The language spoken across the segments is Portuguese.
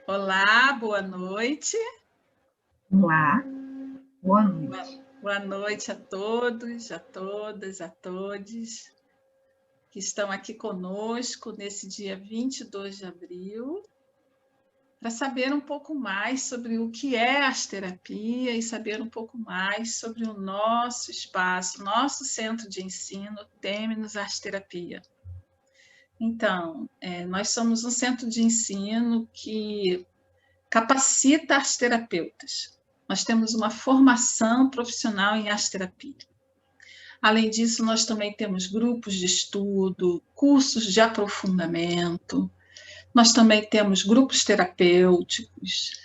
Olá, boa noite. Olá, boa Boa noite. boa noite a todos, a todas, a todes que estão aqui conosco nesse dia 22 de abril, para saber um pouco mais sobre o que é asterapia e saber um pouco mais sobre o nosso espaço, nosso centro de ensino, Têmenos Asterapia. Então, nós somos um centro de ensino que capacita asterapeutas. Nós temos uma formação profissional em asterapia. Além disso, nós também temos grupos de estudo, cursos de aprofundamento, nós também temos grupos terapêuticos,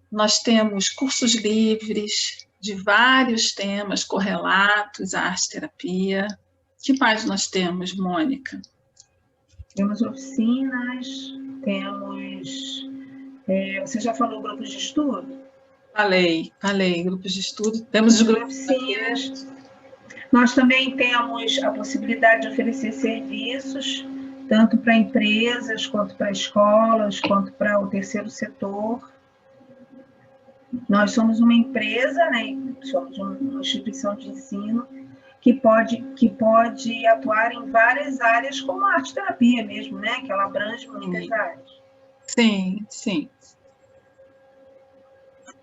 nós temos cursos livres de vários temas correlatos à asterapia. Que mais nós temos, Mônica? Temos oficinas, temos. Você já falou grupos de estudo? Falei, grupos de estudo, temos os Temos grupos oficinas. Nós também temos a possibilidade de oferecer serviços, tanto para empresas, quanto para escolas, quanto para o terceiro setor. Nós somos uma empresa, né? Somos uma instituição de ensino que pode atuar em várias áreas, como a arte-terapia mesmo, né? Que ela abrange muitas áreas. Sim, sim.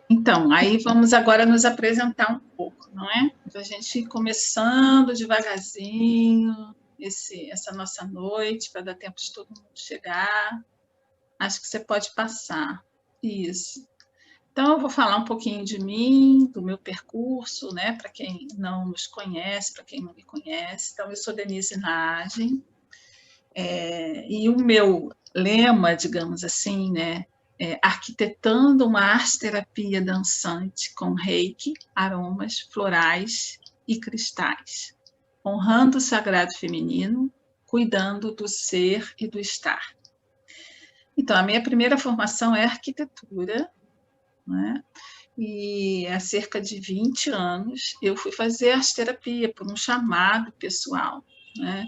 Então, aí vamos agora nos apresentar um pouco, não é? Para a gente ir começando devagarzinho essa nossa noite, para dar tempo de todo mundo chegar. Acho que você pode passar. Isso. Então, eu vou falar um pouquinho de mim, do meu percurso, né? Para quem não nos conhece, para quem não me conhece. Então, eu sou Denise Nagem, e o meu lema, digamos assim, né? Arquitetando uma arte-terapia dançante com reiki, aromas, florais e cristais, honrando o sagrado feminino, cuidando do ser e do estar. Então, a minha primeira formação é arquitetura, né? E há cerca de 20 anos eu fui fazer arte-terapia por um chamado pessoal, né?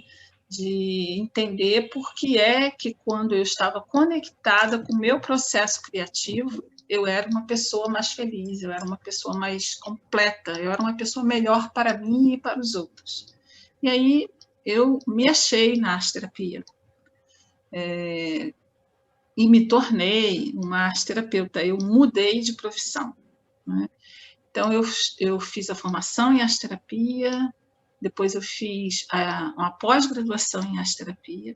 De entender por que é que quando eu estava conectada com o meu processo criativo, eu era uma pessoa mais feliz, eu era uma pessoa mais completa, eu era uma pessoa melhor para mim e para os outros. E aí eu me achei na arte-terapia. E me tornei uma arte-terapeuta, eu mudei de profissão, né? Então, eu fiz a formação em arte-terapia, depois eu fiz uma pós-graduação em arte-terapia.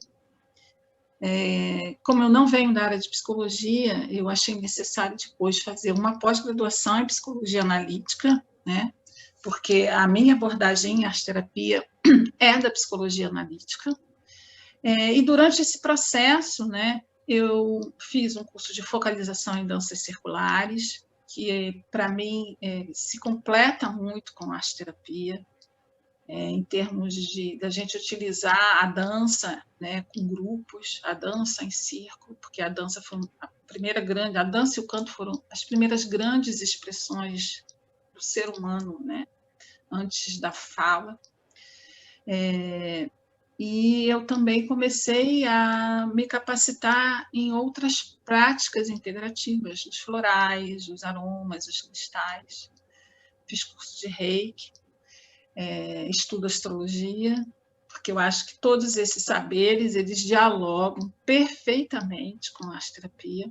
Como eu não venho da área de psicologia, eu achei necessário depois fazer uma pós-graduação em psicologia analítica, né? Porque a minha abordagem em arte-terapia é da psicologia analítica. E durante esse processo, né, eu fiz um curso de focalização em danças circulares, que para mim se completa muito com a arte-terapia, em termos da gente utilizar a dança, né, com grupos, a dança em círculo, porque a dança foi a dança e o canto foram as primeiras grandes expressões do ser humano, né, antes da fala. E eu também comecei a me capacitar em outras práticas integrativas, os florais, os aromas, os cristais. Fiz curso de reiki, estudo astrologia, porque eu acho que todos esses saberes eles dialogam perfeitamente com a arte-terapia.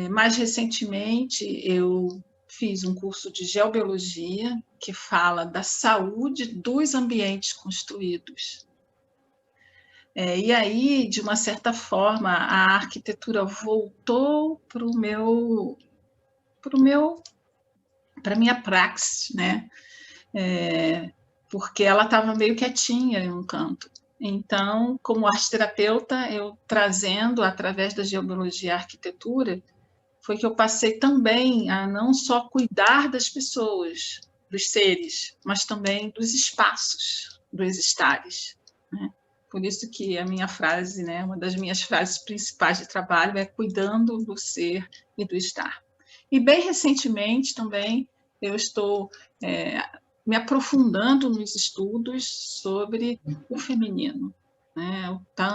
Mais recentemente, eu fiz um curso de geobiologia que fala da saúde dos ambientes construídos. E aí, de uma certa forma, a arquitetura voltou para a minha praxis, né? Porque ela estava meio quietinha em um canto. Então, como arte-terapeuta, eu trazendo através da geobiologia a arquitetura, foi que eu passei também a não só cuidar das pessoas, dos seres, mas também dos espaços, dos estares, né? Por isso que a minha frase, né, uma das minhas frases principais de trabalho é cuidando do ser e do estar. E bem recentemente também eu estou me aprofundando nos estudos sobre o feminino. né,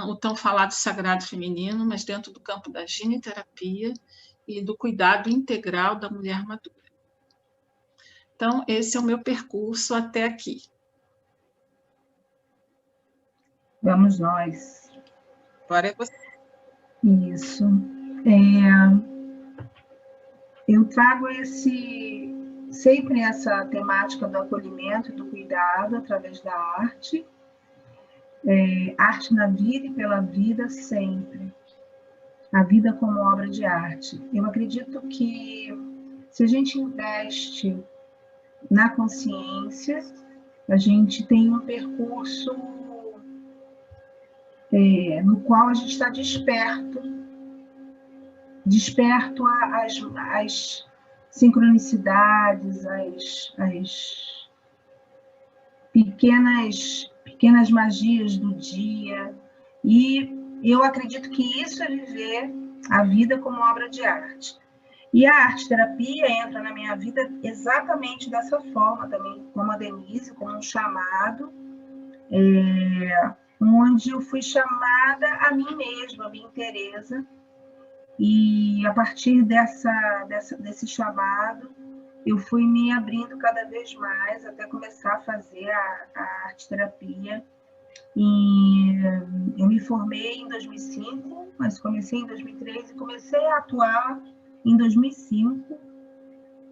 o tão falado sagrado feminino, mas dentro do campo da gineterapia e do cuidado integral da mulher madura. Então, esse é o meu percurso até aqui. Vamos nós. Agora é você. Isso. Eu trago sempre essa temática do acolhimento e do cuidado através da arte. Arte na vida e pela vida sempre. A vida como obra de arte. Eu acredito que se a gente investe na consciência, a gente tem um percurso no qual a gente está desperto às sincronicidades, às pequenas magias do dia. E eu acredito que isso é viver a vida como obra de arte. E a arte-terapia entra na minha vida exatamente dessa forma também, como a Denise, como um chamado, onde eu fui chamada a mim mesma, a minha Tereza, e a partir desse chamado, eu fui me abrindo cada vez mais até começar a fazer a arte-terapia. E eu me formei em 2005, mas comecei em 2013 e comecei a atuar em 2005.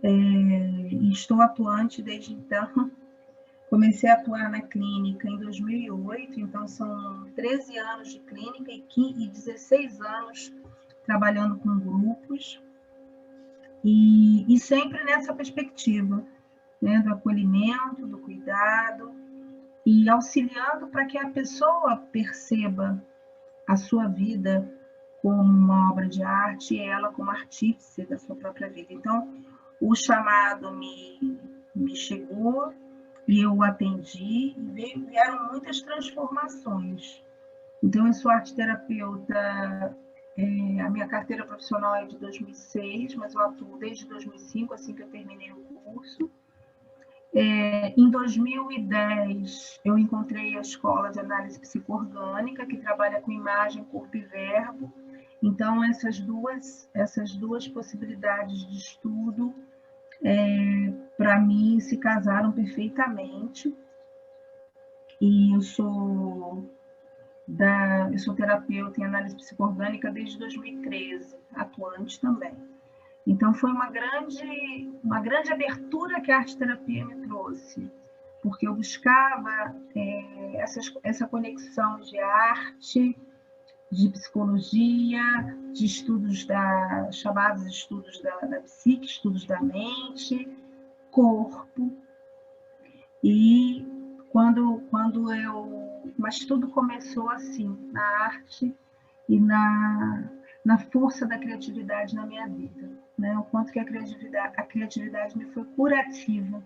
E estou atuante desde então. Comecei a atuar na clínica em 2008, então são 13 anos de clínica e 16 anos trabalhando com grupos, e sempre nessa perspectiva, né, do acolhimento, do cuidado, e auxiliando para que a pessoa perceba a sua vida como uma obra de arte e ela como artífice da sua própria vida. Então, o chamado me chegou e eu o atendi, e vieram muitas transformações. Então, eu sou arte-terapeuta. A minha carteira profissional é de 2006, mas eu atuo desde 2005, assim que eu terminei o curso. Em 2010, eu encontrei a escola de análise psicoorgânica, que trabalha com imagem, corpo e verbo. Então, essas duas possibilidades de estudo, para mim, se casaram perfeitamente. E eu sou terapeuta em análise psicoorgânica desde 2013, atuante também. Então, foi uma grande abertura que a arte-terapia me trouxe, porque eu buscava essa conexão de arte, de psicologia, de estudos chamados estudos da psique, estudos da mente, corpo. E mas tudo começou assim, na arte e na força da criatividade na minha vida, né? O quanto que a criatividade me foi curativa.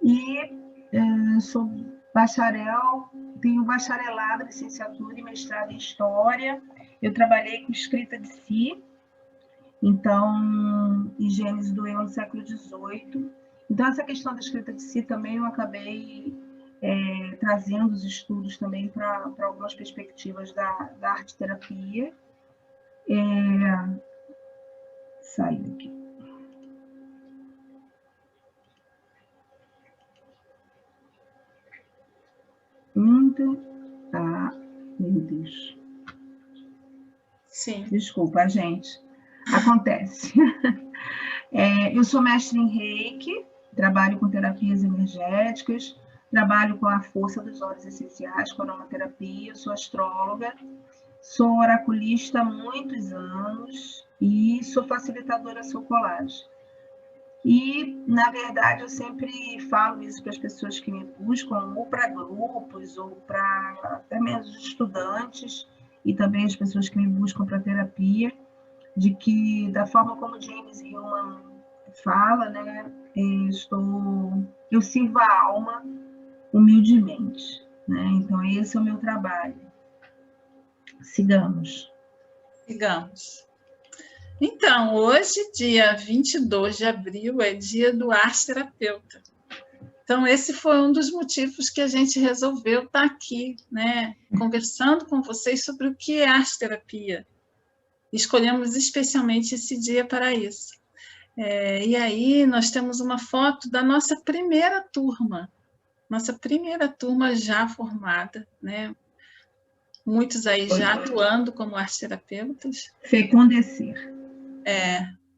E sou bacharel, tenho bacharelado, licenciatura e mestrado em História. Eu trabalhei com escrita de si, então, em Gênesis do eu no século XVIII. Então, essa questão da escrita de si também eu acabei trazendo os estudos também para algumas perspectivas da arte-terapia. Sai daqui. Meu Deus. Sim. Desculpa, gente. Acontece. Eu sou mestre em Reiki, trabalho com terapias energéticas, trabalho com a força dos óleos essenciais, com aromaterapia, sou astróloga, sou oraculista há muitos anos e sou facilitadora socolage. E, na verdade, eu sempre falo isso para as pessoas que me buscam, ou para grupos, ou para até mesmo estudantes, e também as pessoas que me buscam para terapia, de que, da forma como James Hillman fala, né, eu sirvo a alma humildemente, né? Então, esse é o meu trabalho. Sigamos. Então, hoje, dia 22 de abril, é dia do arte-terapeuta. Então, esse foi um dos motivos que a gente resolveu estar aqui, né, conversando com vocês sobre o que é arte-terapia. Escolhemos especialmente esse dia para isso. E aí nós temos uma foto da nossa primeira turma já formada, né? Muitos aí já atuando como arte-terapeutas. Fecundecer.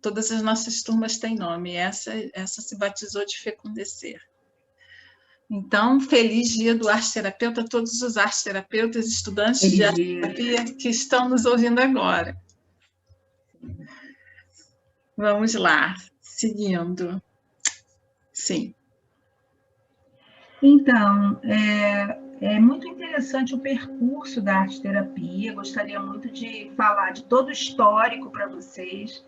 Todas as nossas turmas têm nome, essa se batizou de Fecundecer. Então, feliz dia do arte-terapeuta a todos os arte-terapeutas, estudantes de arte-terapia que estão nos ouvindo agora. Vamos lá, seguindo. Sim. Então, é muito interessante o percurso da arte-terapia. Gostaria muito de falar de todo o histórico para vocês,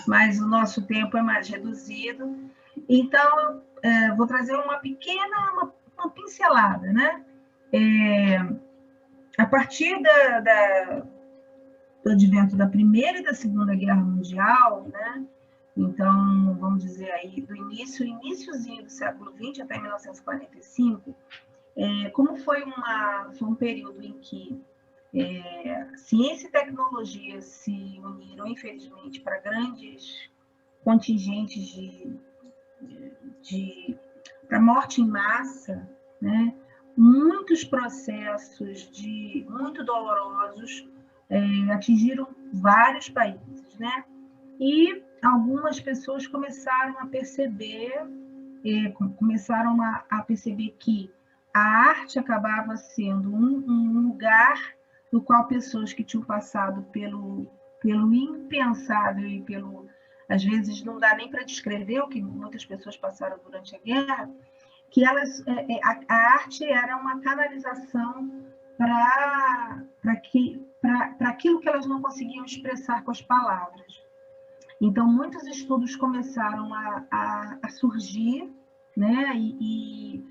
mas o nosso tempo é mais reduzido. Então, vou trazer uma pequena, uma pincelada, né? A partir do advento da Primeira e da Segunda Guerra Mundial, né? Então, vamos dizer aí, do iníciozinho do século XX até 1945, como foi um período em que ciência e tecnologia se uniram, infelizmente, para grandes contingentes para morte em massa, né? Muitos processos muito dolorosos atingiram vários países, né? E algumas pessoas começaram a perceber que a arte acabava sendo um lugar no qual pessoas que tinham passado pelo impensável e às vezes não dá nem para descrever o que muitas pessoas passaram durante a guerra, que a arte era uma canalização para aquilo que elas não conseguiam expressar com as palavras. Então, muitos estudos começaram a surgir, né? E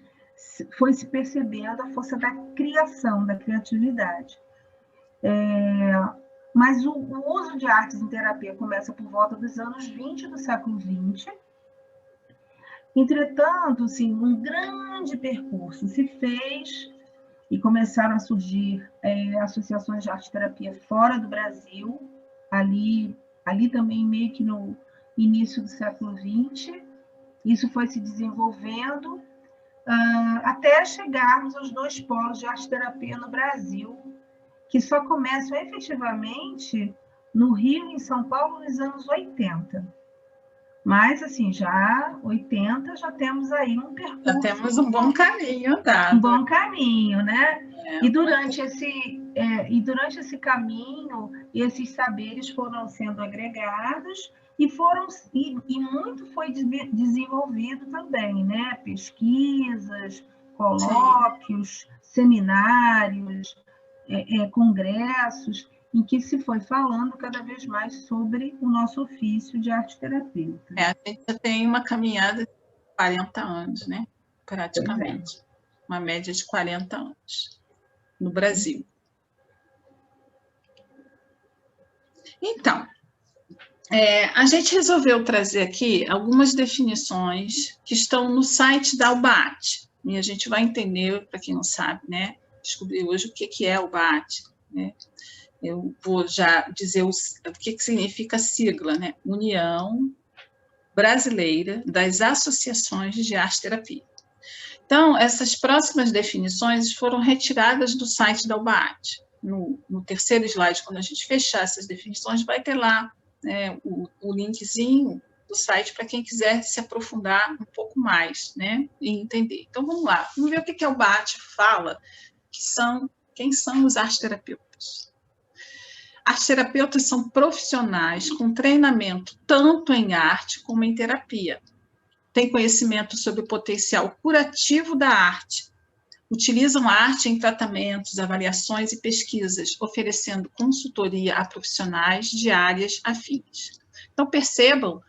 foi se percebendo a força da criação, da criatividade. Mas o uso de artes em terapia começa por volta dos anos 20 do século XX. Entretanto, assim, um grande percurso se fez e começaram a surgir associações de arte-terapia fora do Brasil, ali também meio que no início do século XX. Isso foi se desenvolvendo até chegarmos aos 2 polos de arte-terapia no Brasil, que só começam efetivamente no Rio e em São Paulo nos anos 80. Mas, assim, já 80, já temos aí um percurso. Já temos um bom caminho andado. Um bom caminho, né? E durante esse caminho, esses saberes foram sendo agregados e muito foi desenvolvido também, né? Pesquisas, colóquios, seminários, congressos, em que se foi falando cada vez mais sobre o nosso ofício de arte-terapeuta. A gente já tem uma caminhada de 40 anos, né? Praticamente. Uma média de 40 anos no Brasil. Então, a gente resolveu trazer aqui algumas definições que estão no site da UBAAT. E a gente vai entender, para quem não sabe, né? Descobrir hoje o que é o UBAAT, né? Eu vou já dizer o que significa a sigla, né? União Brasileira das Associações de Arte-Terapia. Então, essas próximas definições foram retiradas do site da UBAAT. No terceiro slide, quando a gente fechar essas definições, vai ter lá, né, o linkzinho do site para quem quiser se aprofundar um pouco mais, né, e entender. Então, vamos lá. Vamos ver o que a UBAAT fala, quem são os arte-terapeutas. Arte-terapeutas são profissionais com treinamento tanto em arte como em terapia. Têm conhecimento sobre o potencial curativo da arte. Utilizam a arte em tratamentos, avaliações e pesquisas, oferecendo consultoria a profissionais de áreas afins. Então, percebam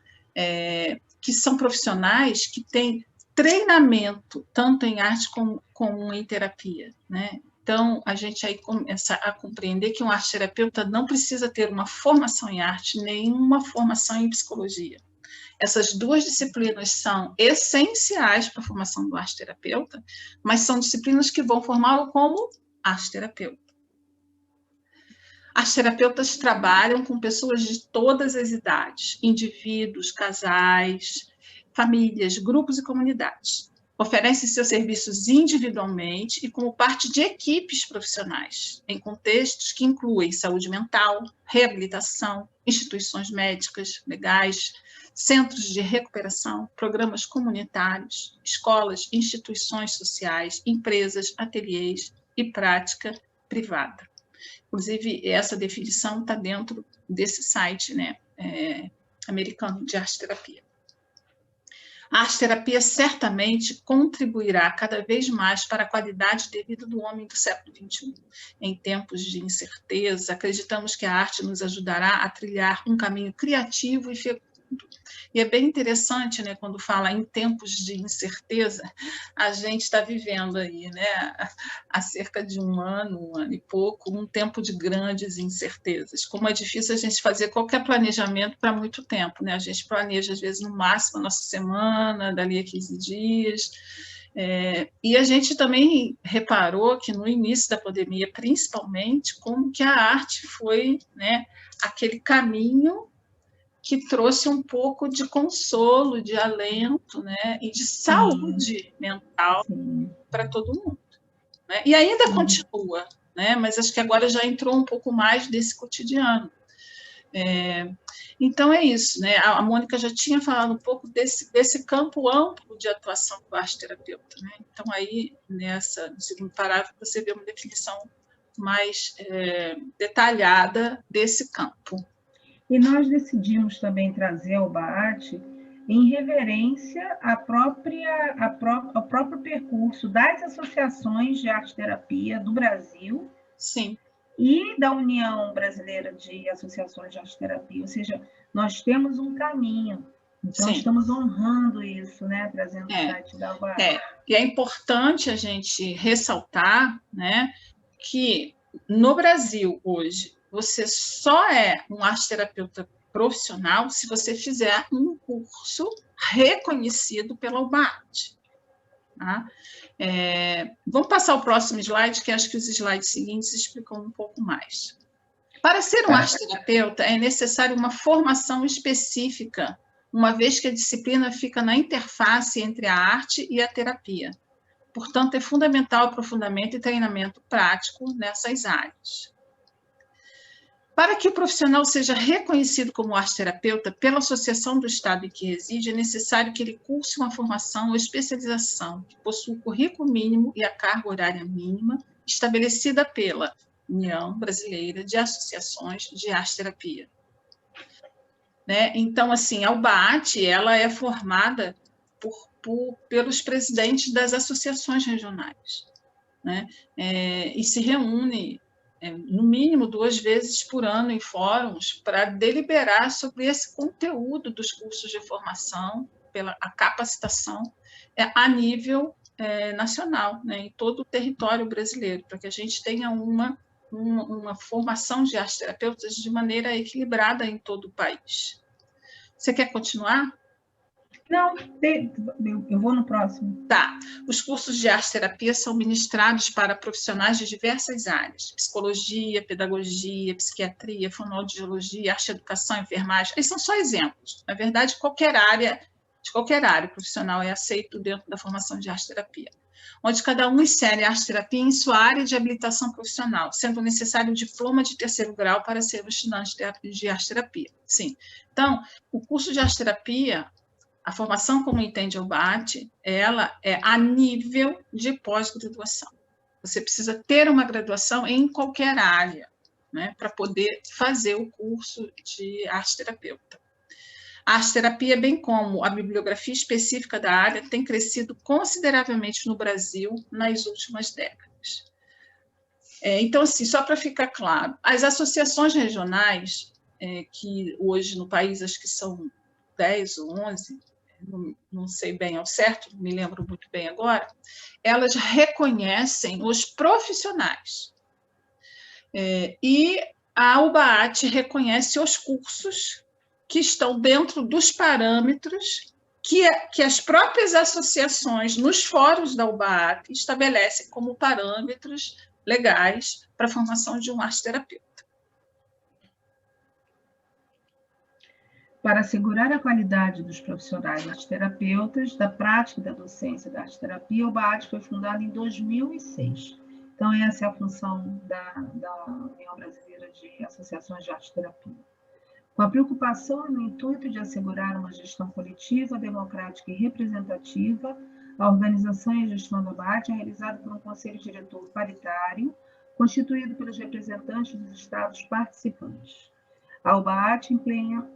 que são profissionais que têm treinamento tanto em arte como em terapia, né? Então, a gente aí começa a compreender que um arte-terapeuta não precisa ter uma formação em arte, nem uma formação em psicologia. Essas duas disciplinas são essenciais para a formação do arteterapeuta, mas são disciplinas que vão formá-lo como arteterapeuta. Arteterapeutas trabalham com pessoas de todas as idades, indivíduos, casais, famílias, grupos e comunidades. Oferecem seus serviços individualmente e como parte de equipes profissionais, em contextos que incluem saúde mental, reabilitação, instituições médicas, legais, centros de recuperação, programas comunitários, escolas, instituições sociais, empresas, ateliês e prática privada. Inclusive, essa definição está dentro desse site, né, americano de arteterapia. A arteterapia certamente contribuirá cada vez mais para a qualidade de vida do homem do século XXI. Em tempos de incerteza, acreditamos que a arte nos ajudará a trilhar um caminho criativo e fecundo. E é bem interessante, né, quando fala em tempos de incerteza, a gente está vivendo aí, né, há cerca de um ano e pouco, um tempo de grandes incertezas. Como é difícil a gente fazer qualquer planejamento para muito tempo, né? A gente planeja, às vezes, no máximo a nossa semana, dali a 15 dias. E a gente também reparou que no início da pandemia, principalmente, como que a arte foi, né, aquele caminho que trouxe um pouco de consolo, de alento, né, e de saúde mental para todo mundo, né? E ainda continua, né, mas acho que agora já entrou um pouco mais desse cotidiano. Então é isso, né? A Mônica já tinha falado um pouco desse campo amplo de atuação do arteterapeuta, né? Então aí no segundo parágrafo você vê uma definição mais detalhada desse campo. E nós decidimos também trazer ao BAAT em reverência ao próprio percurso das associações de arteterapia do Brasil. Sim. E da União Brasileira de Associações de Arteterapia, ou seja, nós temos um caminho, então Sim. Estamos honrando isso, né, trazendo o site da BAAT. E é importante a gente ressaltar, né, que no Brasil hoje, você só é um arteterapeuta profissional se você fizer um curso reconhecido pela UBAAT. Tá? Vamos passar o próximo slide, que acho que os slides seguintes explicam um pouco mais. Para ser um arteterapeuta, é necessário uma formação específica, uma vez que a disciplina fica na interface entre a arte e a terapia. Portanto, é fundamental o aprofundamento e treinamento prático nessas áreas. Para que o profissional seja reconhecido como arteterapeuta pela associação do estado em que reside, é necessário que ele curse uma formação ou especialização que possua o currículo mínimo e a carga horária mínima estabelecida pela União Brasileira de Associações de Arteterapia. Né? Então, assim, a UBAAT, ela é formada pelos presidentes das associações regionais, né? E se reúne no mínimo 2 vezes por ano em fóruns para deliberar sobre esse conteúdo dos cursos de formação, a capacitação a nível nacional, né, em todo o território brasileiro, para que a gente tenha uma formação de arteterapeutas de maneira equilibrada em todo o país. Você quer continuar? Não, eu vou no próximo. Tá. Os cursos de arteterapia são ministrados para profissionais de diversas áreas: psicologia, pedagogia, psiquiatria, fonoaudiologia, arte-educação, enfermagem. Esses são só exemplos. Na verdade, qualquer área profissional é aceito dentro da formação de arteterapia, onde cada um insere a arteterapia em sua área de habilitação profissional, sendo necessário o diploma de 3º grau para ser um estudante de arteterapia. Sim. Então, o curso de arteterapia, a formação como entende a UBAAT, ela é a nível de pós-graduação. Você precisa ter uma graduação em qualquer área, né, para poder fazer o curso de arteterapeuta. A arteterapia, bem como a bibliografia específica da área, tem crescido consideravelmente no Brasil nas últimas décadas. Então, assim, só para ficar claro, as associações regionais, que hoje no país acho que são 10 ou 11, não sei bem ao certo, não me lembro muito bem agora, elas reconhecem os profissionais. E a UBAAT reconhece os cursos que estão dentro dos parâmetros que as próprias associações, nos fóruns da UBAAT, estabelecem como parâmetros legais para a formação de um arte-terapeuta. Para assegurar a qualidade dos profissionais arte-terapeutas da prática da docência da arte-terapia, a UBAAT foi fundada em 2006. Então, essa é a função da União Brasileira de Associações de Arte-Terapia. Com a preocupação e no intuito de assegurar uma gestão coletiva, democrática e representativa, a organização e a gestão da UBAAT é realizada por um conselho diretor paritário, constituído pelos representantes dos estados participantes. A UBAAT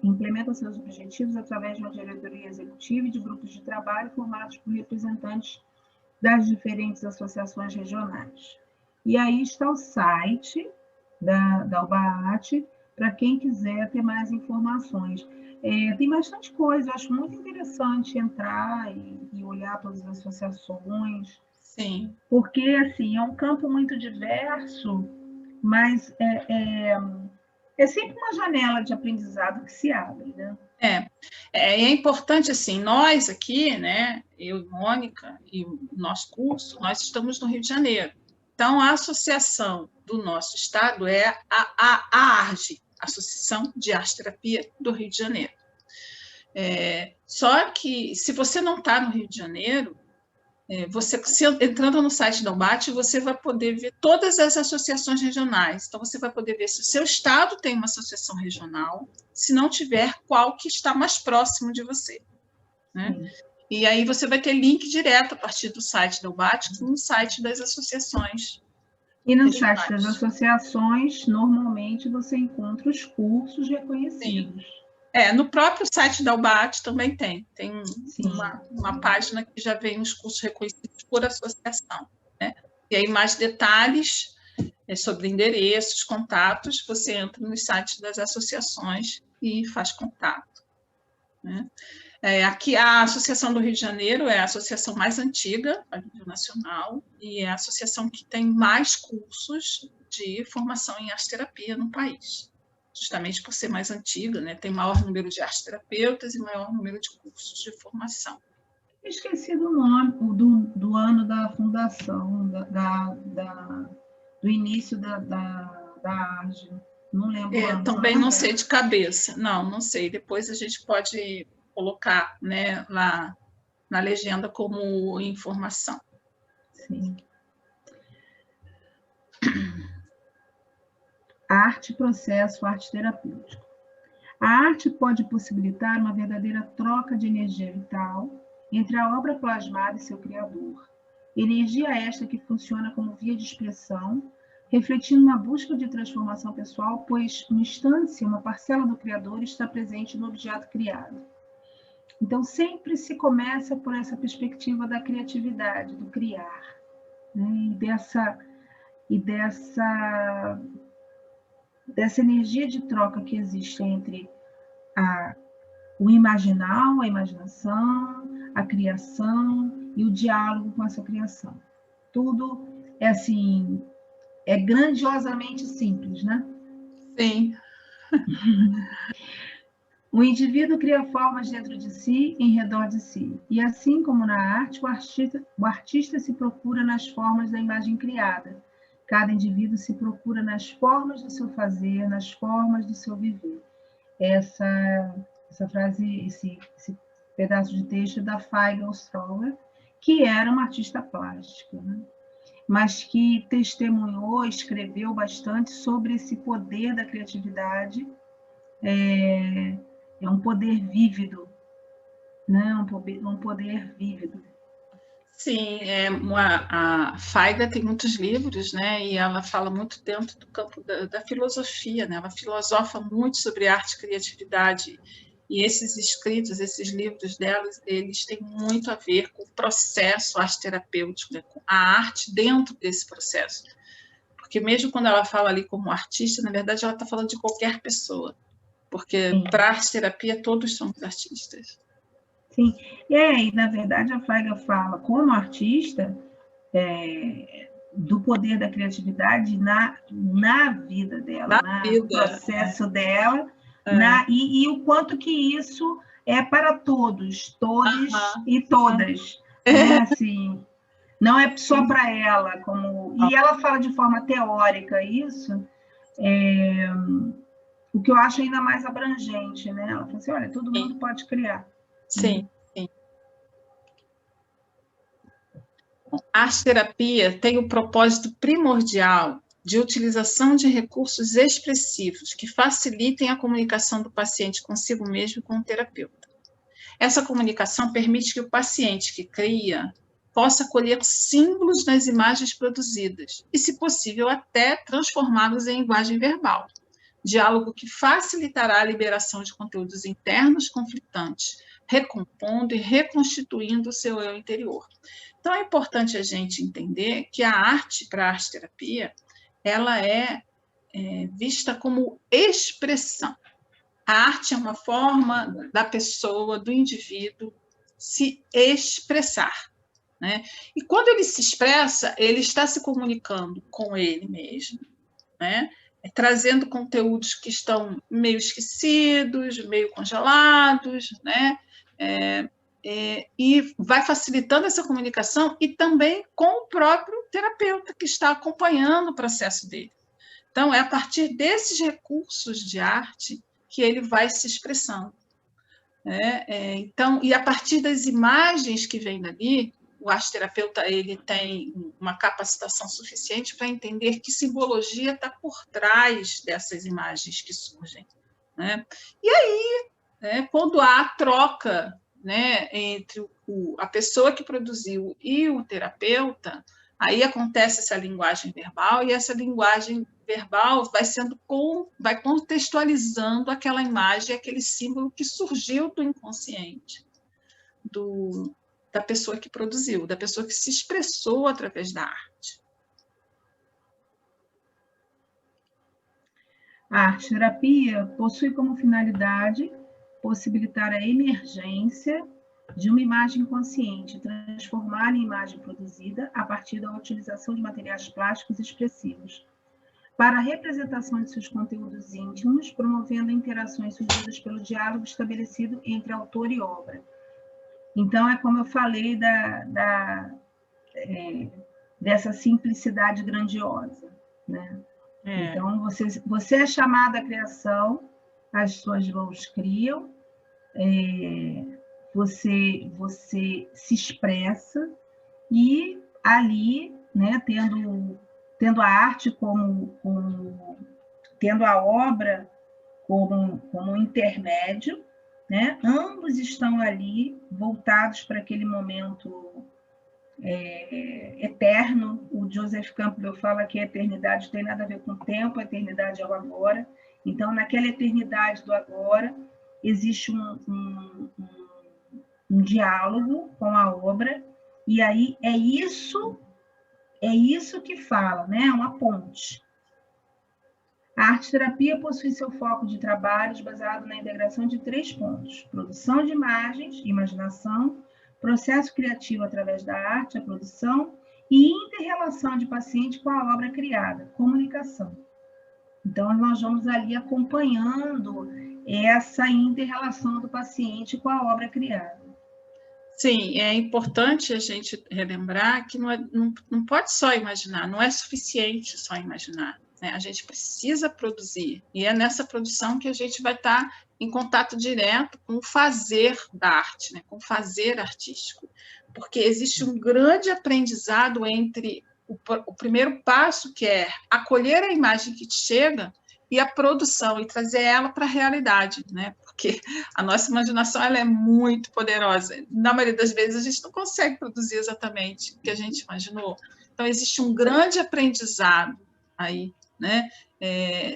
implementa seus objetivos através de uma diretoria executiva e de grupos de trabalho formados por representantes das diferentes associações regionais. E aí está o site da UBAAT, para quem quiser ter mais informações. Tem bastante coisa, eu acho muito interessante entrar e olhar todas as associações. Sim. Porque, assim, é um campo muito diverso, mas é sempre uma janela de aprendizado que se abre, né? É importante, assim, nós aqui, né, eu e Mônica, e o nosso curso, nós estamos no Rio de Janeiro. Então, a associação do nosso estado é a ARGE, Associação de Arte-Terapia do Rio de Janeiro. Só que, se você não está no Rio de Janeiro, entrando no site da UBAAT, você vai poder ver todas as associações regionais. Então, você vai poder ver se o seu estado tem uma associação regional, se não tiver, qual que está mais próximo de você, né? E aí você vai ter link direto a partir do site da UBAAT no site das associações. E no site das associações, normalmente você encontra os cursos reconhecidos. Sim. No próprio site da UBAAT também tem uma página que já vem os cursos reconhecidos por associação, né? E aí mais detalhes sobre endereços, contatos, você entra no site das associações e faz contato, né? Aqui a Associação do Rio de Janeiro é a associação mais antiga a nível nacional e é a associação que tem mais cursos de formação em arte-terapia no país, justamente por ser mais antiga, né? Tem maior número de arte-terapeutas e maior número de cursos de formação. Esqueci do nome, do ano da fundação, do início da ARGE. Não lembro. Também não sei de cabeça. Não sei. Depois a gente pode colocar, né, lá na legenda como informação. Sim. Arte, processo, arte terapêutico. A arte pode possibilitar uma verdadeira troca de energia vital entre a obra plasmada e seu criador. Energia esta que funciona como via de expressão, refletindo uma busca de transformação pessoal, pois, no instante, uma parcela do criador está presente no objeto criado. Então, sempre se começa por essa perspectiva da criatividade, do criar, né? E dessa energia de troca que existe entre o imaginal, a imaginação, a criação e o diálogo com essa criação. Tudo é assim, é grandiosamente simples, né? Sim. O indivíduo cria formas dentro de si, em redor de si. E assim como na arte, o artista se procura nas formas da imagem criada. Cada indivíduo se procura nas formas do seu fazer, nas formas do seu viver. Essa frase, esse pedaço de texto é da Feiga Ostrower, que era uma artista plástica, né? Mas que testemunhou, escreveu bastante sobre esse poder da criatividade. É um poder vívido, né? Um poder vívido. Sim, a Feiga tem muitos livros, né? E ela fala muito dentro do campo da filosofia, né? Ela filosofa muito sobre arte e criatividade. E esses escritos, esses livros delas, eles têm muito a ver com o processo arte-terapêutico, né? Com a arte dentro desse processo. Porque mesmo quando ela fala ali como artista, na verdade ela está falando de qualquer pessoa. Porque para a arte-terapia todos somos artistas. Sim, e na verdade a Feiga fala como artista do poder da criatividade na vida dela, no processo dela, E o quanto que isso é para todos, todos e todas. Né? Assim, não é só para ela, e ela fala de forma teórica isso, o que eu acho ainda mais abrangente, né? Ela fala assim, olha, todo mundo pode criar. Sim, sim. A arte-terapia tem o propósito primordial de utilização de recursos expressivos que facilitem a comunicação do paciente consigo mesmo e com o terapeuta. Essa comunicação permite que o paciente que cria possa colher símbolos nas imagens produzidas e, se possível, até transformá-los em linguagem verbal. Diálogo que facilitará a liberação de conteúdos internos conflitantes, recompondo e reconstituindo o seu eu interior. Então, é importante a gente entender que a arte, para a arte-terapia, ela é vista como expressão. A arte é uma forma da pessoa, do indivíduo, se expressar. Né? E quando ele se expressa, ele está se comunicando com ele mesmo, né? Trazendo conteúdos que estão meio esquecidos, meio congelados, né? E vai facilitando essa comunicação e também com o próprio terapeuta que está acompanhando o processo dele. Então, é a partir desses recursos de arte que ele vai se expressando. Né? Então, e a partir das imagens que vêm dali, o arte-terapeuta ele tem uma capacitação suficiente para entender que simbologia está por trás dessas imagens que surgem. Né? E aí, quando há troca, né, entre a pessoa que produziu e o terapeuta, aí acontece essa linguagem verbal, e essa linguagem verbal vai contextualizando aquela imagem, aquele símbolo que surgiu do inconsciente da pessoa que produziu, da pessoa que se expressou através da arte. A arte-terapia possui como finalidade possibilitar a emergência de uma imagem consciente, transformar em imagem produzida a partir da utilização de materiais plásticos expressivos, para a representação de seus conteúdos íntimos, promovendo interações surgidas pelo diálogo estabelecido entre autor e obra. Então, é como eu falei dessa simplicidade grandiosa, né? Então, você é chamado à criação, as suas mãos criam, você se expressa, e ali, né, tendo a arte tendo a obra como intermédio, né, ambos estão ali voltados para aquele momento eterno. O Joseph Campbell fala que a eternidade não tem nada a ver com o tempo, a eternidade é o agora. Então, naquela eternidade do agora, existe um diálogo com a obra, e aí é isso que fala, né? Uma ponte. A arte-terapia possui seu foco de trabalhos baseado na integração de 3 pontos: produção de imagens, imaginação, processo criativo através da arte, a produção, e inter-relação de paciente com a obra criada, comunicação. Então, nós vamos ali acompanhando essa inter-relação do paciente com a obra criada. Sim, é importante a gente relembrar que não pode só imaginar, não é suficiente só imaginar. Né? A gente precisa produzir, e é nessa produção que a gente vai estar em contato direto com o fazer da arte, né? Com o fazer artístico, porque existe um grande aprendizado entre o primeiro passo, que é acolher a imagem que te chega, e a produção, e trazer ela para a realidade, né? Porque a nossa imaginação ela é muito poderosa. Na maioria das vezes, a gente não consegue produzir exatamente o que a gente imaginou. Então, existe um grande aprendizado aí, né?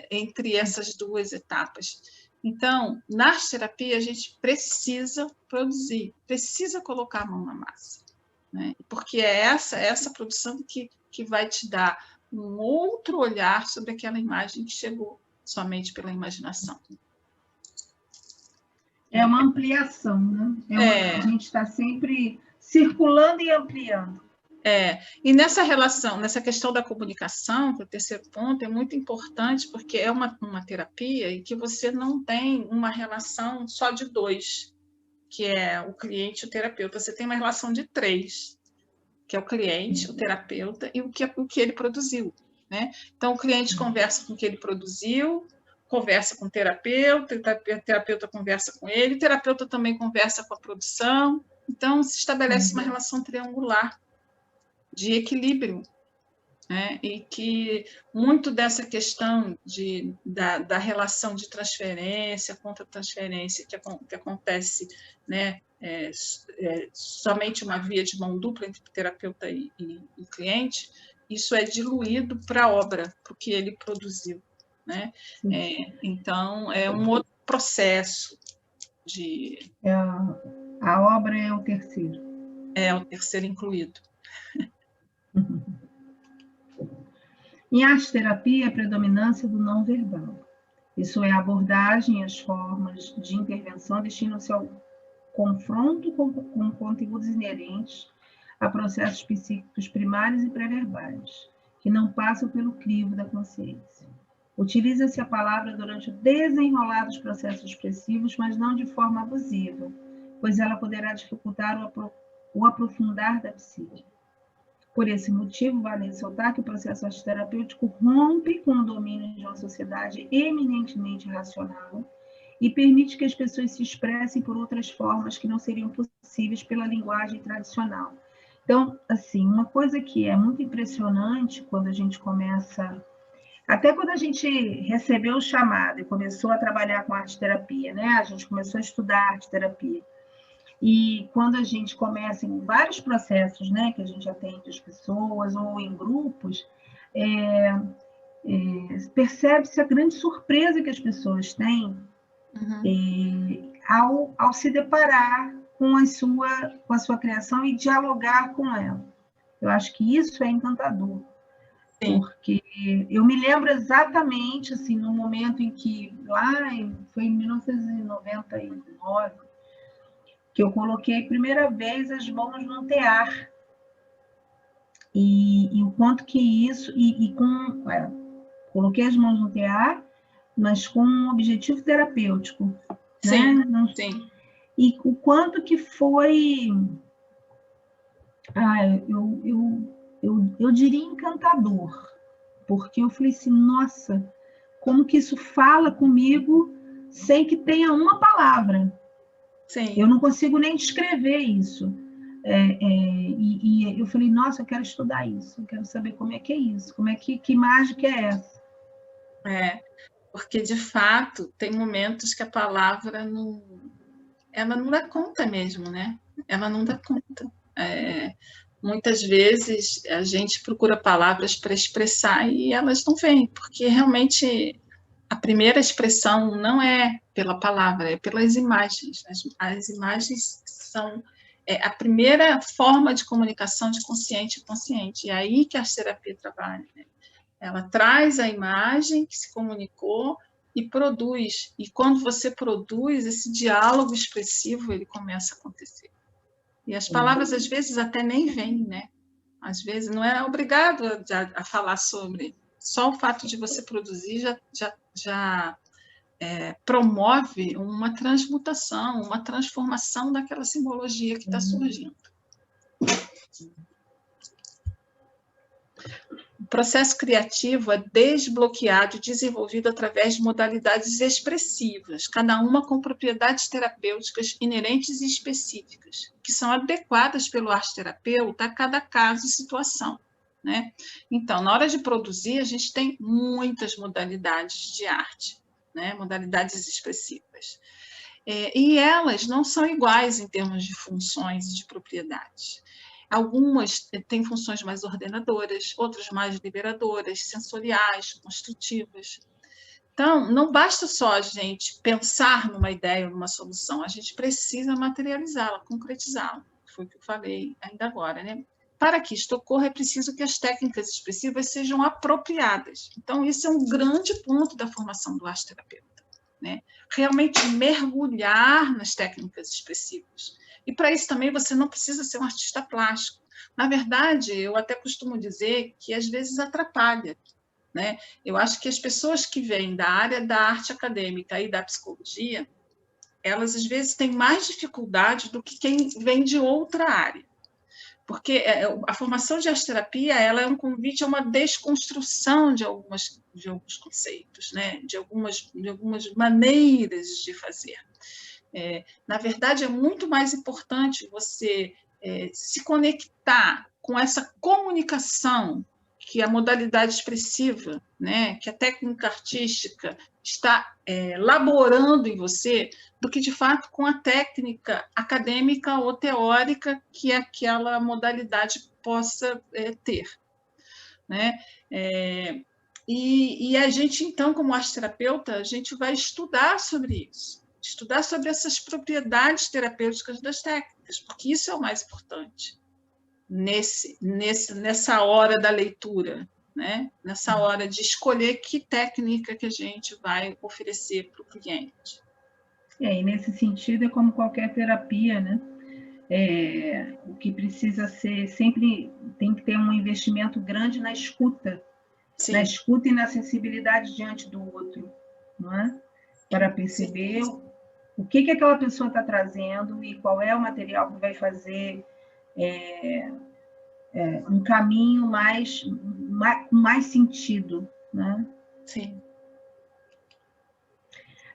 Entre essas duas etapas. Então, na arte-terapia, a gente precisa produzir, precisa colocar a mão na massa. Né? Porque é essa produção que vai te dar um outro olhar sobre aquela imagem que chegou somente pela imaginação. É uma ampliação, né? A gente está sempre circulando e ampliando. E nessa relação, nessa questão da comunicação, que é o terceiro ponto, é muito importante, porque é uma terapia em que você não tem uma relação só de dois, que é o cliente e o terapeuta. Você tem uma relação de três, que é o cliente, o terapeuta e o que ele produziu, né? Então, o cliente conversa com o que ele produziu, conversa com o terapeuta conversa com ele, o terapeuta também conversa com a produção. Então, se estabelece uma relação triangular de equilíbrio, né? E que muito dessa questão da relação de transferência, contra-transferência, que acontece, né? Somente uma via de mão dupla entre terapeuta e cliente, isso é diluído para a obra, para o que ele produziu, né? Então, é um outro processo de... A obra é o terceiro. É o terceiro incluído. Em arte-terapia, a predominância do não verbal. Isso é a abordagem e as formas de intervenção destinam-se ao confronto com conteúdos inerentes a processos psíquicos primários e pré-verbais, que não passam pelo crivo da consciência. Utiliza-se a palavra durante o desenrolar dos processos expressivos, mas não de forma abusiva, pois ela poderá dificultar o aprofundar da psique. Por esse motivo, vale ressaltar que o processo arteterapêutico rompe com o domínio de uma sociedade eminentemente racional e permite que as pessoas se expressem por outras formas que não seriam possíveis pela linguagem tradicional. Então, assim, uma coisa que é muito impressionante quando a gente começa... Até quando a gente recebeu o chamado e começou a trabalhar com arte-terapia, né? A gente começou a estudar arte-terapia. E quando a gente começa em vários processos, né, que a gente atende as pessoas ou em grupos, percebe-se a grande surpresa que as pessoas têm ao se deparar com a sua criação e dialogar com ela. Eu acho que isso é encantador. Sim. Porque eu me lembro exatamente, assim, no momento em que, foi em 1999, que eu coloquei a primeira vez as mãos no tear. E o quanto que isso... coloquei as mãos no tear, mas com um objetivo terapêutico. Sim, né? Sim. E o quanto que foi... eu diria encantador. Porque eu falei assim, nossa, como que isso fala comigo sem que tenha uma palavra. Sim. Eu não consigo nem descrever isso. E eu falei, nossa, eu quero estudar isso, eu quero saber como é que é isso, que mágica é essa? Porque, de fato, tem momentos que a palavra ela não dá conta mesmo, né? Ela não dá conta. Muitas vezes a gente procura palavras para expressar e elas não vêm, porque realmente a primeira expressão não é pela palavra, é pelas imagens. As imagens são a primeira forma de comunicação de consciente e inconsciente. E é aí que a terapia trabalha, né? Ela traz a imagem que se comunicou e produz. E quando você produz, esse diálogo expressivo ele começa a acontecer. E as palavras, às vezes, até nem vêm, né? Às vezes, não é obrigado a falar sobre. Só o fato de você produzir já promove uma transmutação, uma transformação daquela simbologia que está surgindo. O processo criativo é desbloqueado e desenvolvido através de modalidades expressivas, cada uma com propriedades terapêuticas inerentes e específicas, que são adequadas pelo arteterapeuta a cada caso e situação, né? Então, na hora de produzir, a gente tem muitas modalidades de arte, né? Modalidades expressivas. E elas não são iguais em termos de funções e de propriedades. Algumas têm funções mais ordenadoras, outras mais liberadoras, sensoriais, construtivas. Então, não basta só a gente pensar numa ideia ou numa solução, a gente precisa materializá-la, concretizá-la. Foi o que eu falei ainda agora, né? Para que isto ocorra, é preciso que as técnicas expressivas sejam apropriadas. Então, isso é um grande ponto da formação do arteterapeuta, né? Realmente mergulhar nas técnicas expressivas. E para isso também você não precisa ser um artista plástico. Na verdade, eu até costumo dizer que às vezes atrapalha, né? Eu acho que as pessoas que vêm da área da arte acadêmica e da psicologia, elas às vezes têm mais dificuldade do que quem vem de outra área. Porque a formação de arte-terapia ela é um convite a uma desconstrução de alguns conceitos, né? de algumas maneiras de fazer. Na verdade, é muito mais importante você se conectar com essa comunicação que a modalidade expressiva, né, que a técnica artística está laborando em você, do que, de fato, com a técnica acadêmica ou teórica que aquela modalidade possa ter. Né? E a gente, então, como arte-terapeuta, a gente vai estudar sobre isso, estudar sobre essas propriedades terapêuticas das técnicas, porque isso é o mais importante nessa hora da leitura, né? Nessa hora de escolher que técnica que a gente vai oferecer para o cliente. E nesse sentido, é como qualquer terapia, né? O que precisa ser, sempre tem que ter um investimento grande na escuta. Sim. Na escuta e na sensibilidade diante do outro, não é? Para perceber o que aquela pessoa está trazendo e qual é o material que vai fazer um caminho com mais sentido, né? Sim.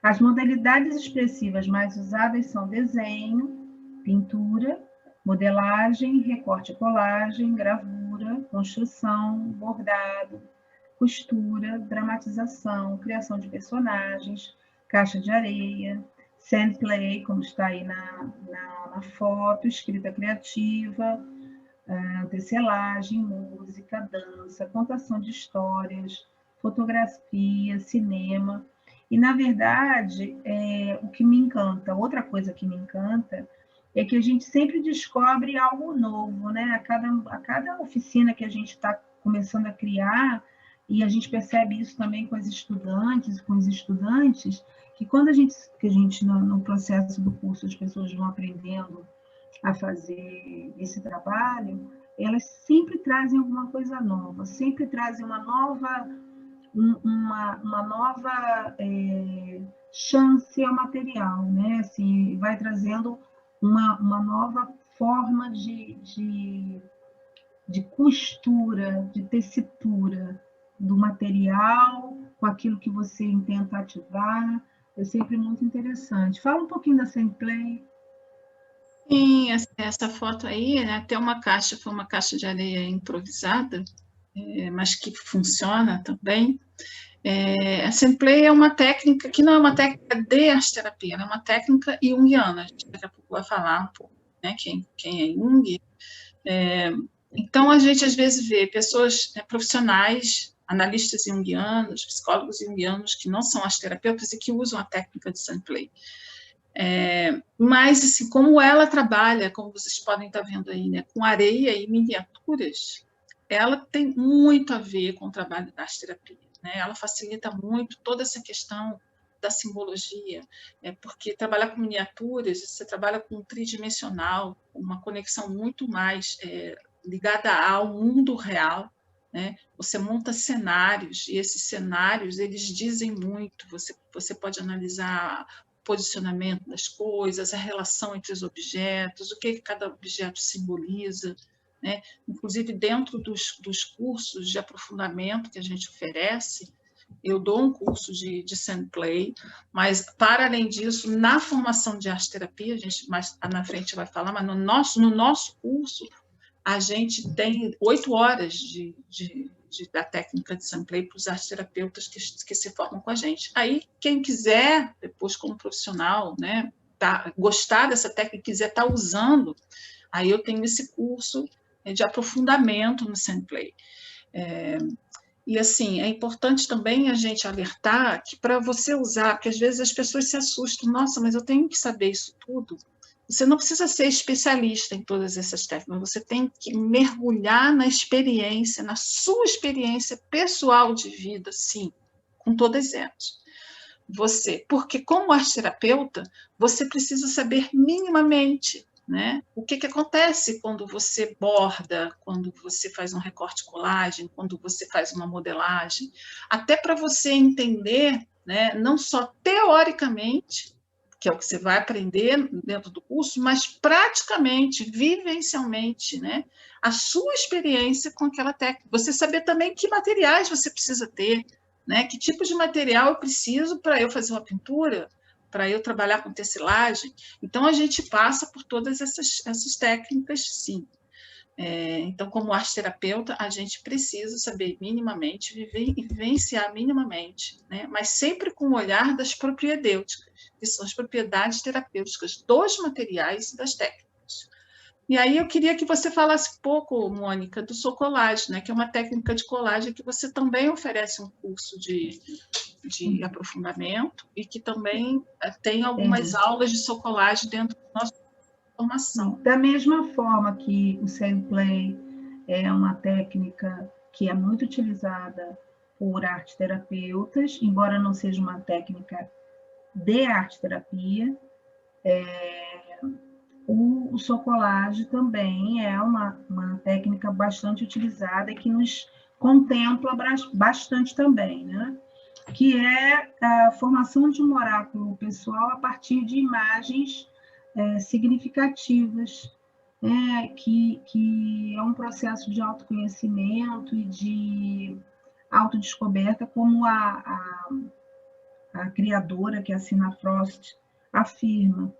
As modalidades expressivas mais usadas são desenho, pintura, modelagem, recorte e colagem, gravura, construção, bordado, costura, dramatização, criação de personagens, caixa de areia, sand play, como está aí na foto, escrita criativa, tecelagem, música, dança, contação de histórias, fotografia, cinema. E, na verdade, o que me encanta, outra coisa que me encanta, é que a gente sempre descobre algo novo, né? A cada oficina que a gente está começando a criar, e a gente percebe isso também com as estudantes, que quando a gente no processo do curso, as pessoas vão aprendendo a fazer esse trabalho, elas sempre trazem alguma coisa nova, sempre trazem uma nova chance ao material, né? Assim, vai trazendo uma nova forma de costura, de tessitura do material com aquilo que você intenta ativar. É sempre muito interessante. Fala um pouquinho da sand play. Sim, essa foto aí, né, tem uma caixa, foi uma caixa de areia improvisada, mas que funciona também. A sand play é uma técnica que não é uma técnica de arte-terapia, é uma técnica junguiana. A gente daqui a pouco vai falar um pouco, né, quem é Jung. Então, a gente às vezes vê pessoas profissionais, analistas junguianos, psicólogos junguianos, que não são arte-terapeutas e que usam a técnica de sand play. Mas, assim, como ela trabalha, como vocês podem estar vendo aí, né, com areia e miniaturas, ela tem muito a ver com o trabalho da arte-terapia, né? Ela facilita muito toda essa questão da simbologia, porque trabalhar com miniaturas, você trabalha com um tridimensional, uma conexão muito mais ligada ao mundo real, né? Você monta cenários, e esses cenários, eles dizem muito, você pode analisar posicionamento das coisas, a relação entre os objetos, o que cada objeto simboliza, né? Inclusive, dentro dos cursos de aprofundamento que a gente oferece, eu dou um curso de sand play, mas, para além disso, na formação de arte-terapia, a gente mais na frente vai falar, mas no nosso curso, a gente tem 8 horas da técnica de sand play para os arte-terapeutas que se formam com a gente. Aí, quem quiser, depois como profissional, né, gostar dessa técnica, quiser estar usando, aí eu tenho esse curso de aprofundamento no sand play. E, assim, é importante também a gente alertar que, para você usar, porque às vezes as pessoas se assustam, nossa, mas eu tenho que saber isso tudo. Você não precisa ser especialista em todas essas técnicas, você tem que mergulhar na experiência, na sua experiência pessoal de vida, sim, com todas elas. Porque como arte-terapeuta, você precisa saber minimamente né? O que acontece quando você borda, quando você faz um recorte colagem, quando você faz uma modelagem, até para você entender, né, não só teoricamente, que é o que você vai aprender dentro do curso, mas praticamente, vivencialmente, né, a sua experiência com aquela técnica. Você saber também que materiais você precisa ter, né, que tipo de material eu preciso para eu fazer uma pintura, para eu trabalhar com tecelagem. Então, a gente passa por todas essas técnicas, sim. Então, como arte-terapeuta, a gente precisa saber minimamente, vivenciar minimamente, né? Mas sempre com o olhar das propriedêuticas, que são as propriedades terapêuticas dos materiais e das técnicas. E aí eu queria que você falasse um pouco, Mônica, do Socolage, né? Que é uma técnica de colagem que você também oferece um curso de aprofundamento e que também tem algumas aulas de socolagem dentro da nossa formação. Da mesma forma que o sand play é uma técnica que é muito utilizada por arte-terapeutas, embora não seja uma técnica de arte-terapia, o socolage também é uma técnica bastante utilizada e que nos contempla bastante também, né? Que é a formação de um oráculo pessoal a partir de imagens significativas, que é um processo de autoconhecimento e de autodescoberta, como a criadora, que é a Sina Frost, afirma.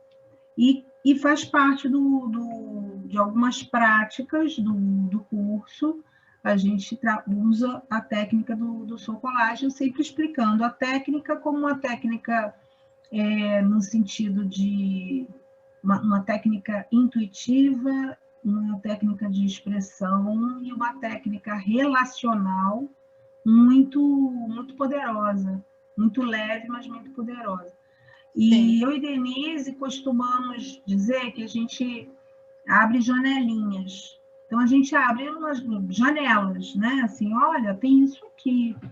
E faz parte de algumas práticas do curso. A gente usa a técnica do Socolage, sempre explicando a técnica como uma técnica no sentido de uma técnica intuitiva, uma técnica de expressão e uma técnica relacional muito, muito poderosa, muito leve, mas muito poderosa. E eu e Denise costumamos dizer que a gente abre janelinhas. Então, a gente abre umas janelas, né? Assim, olha, tem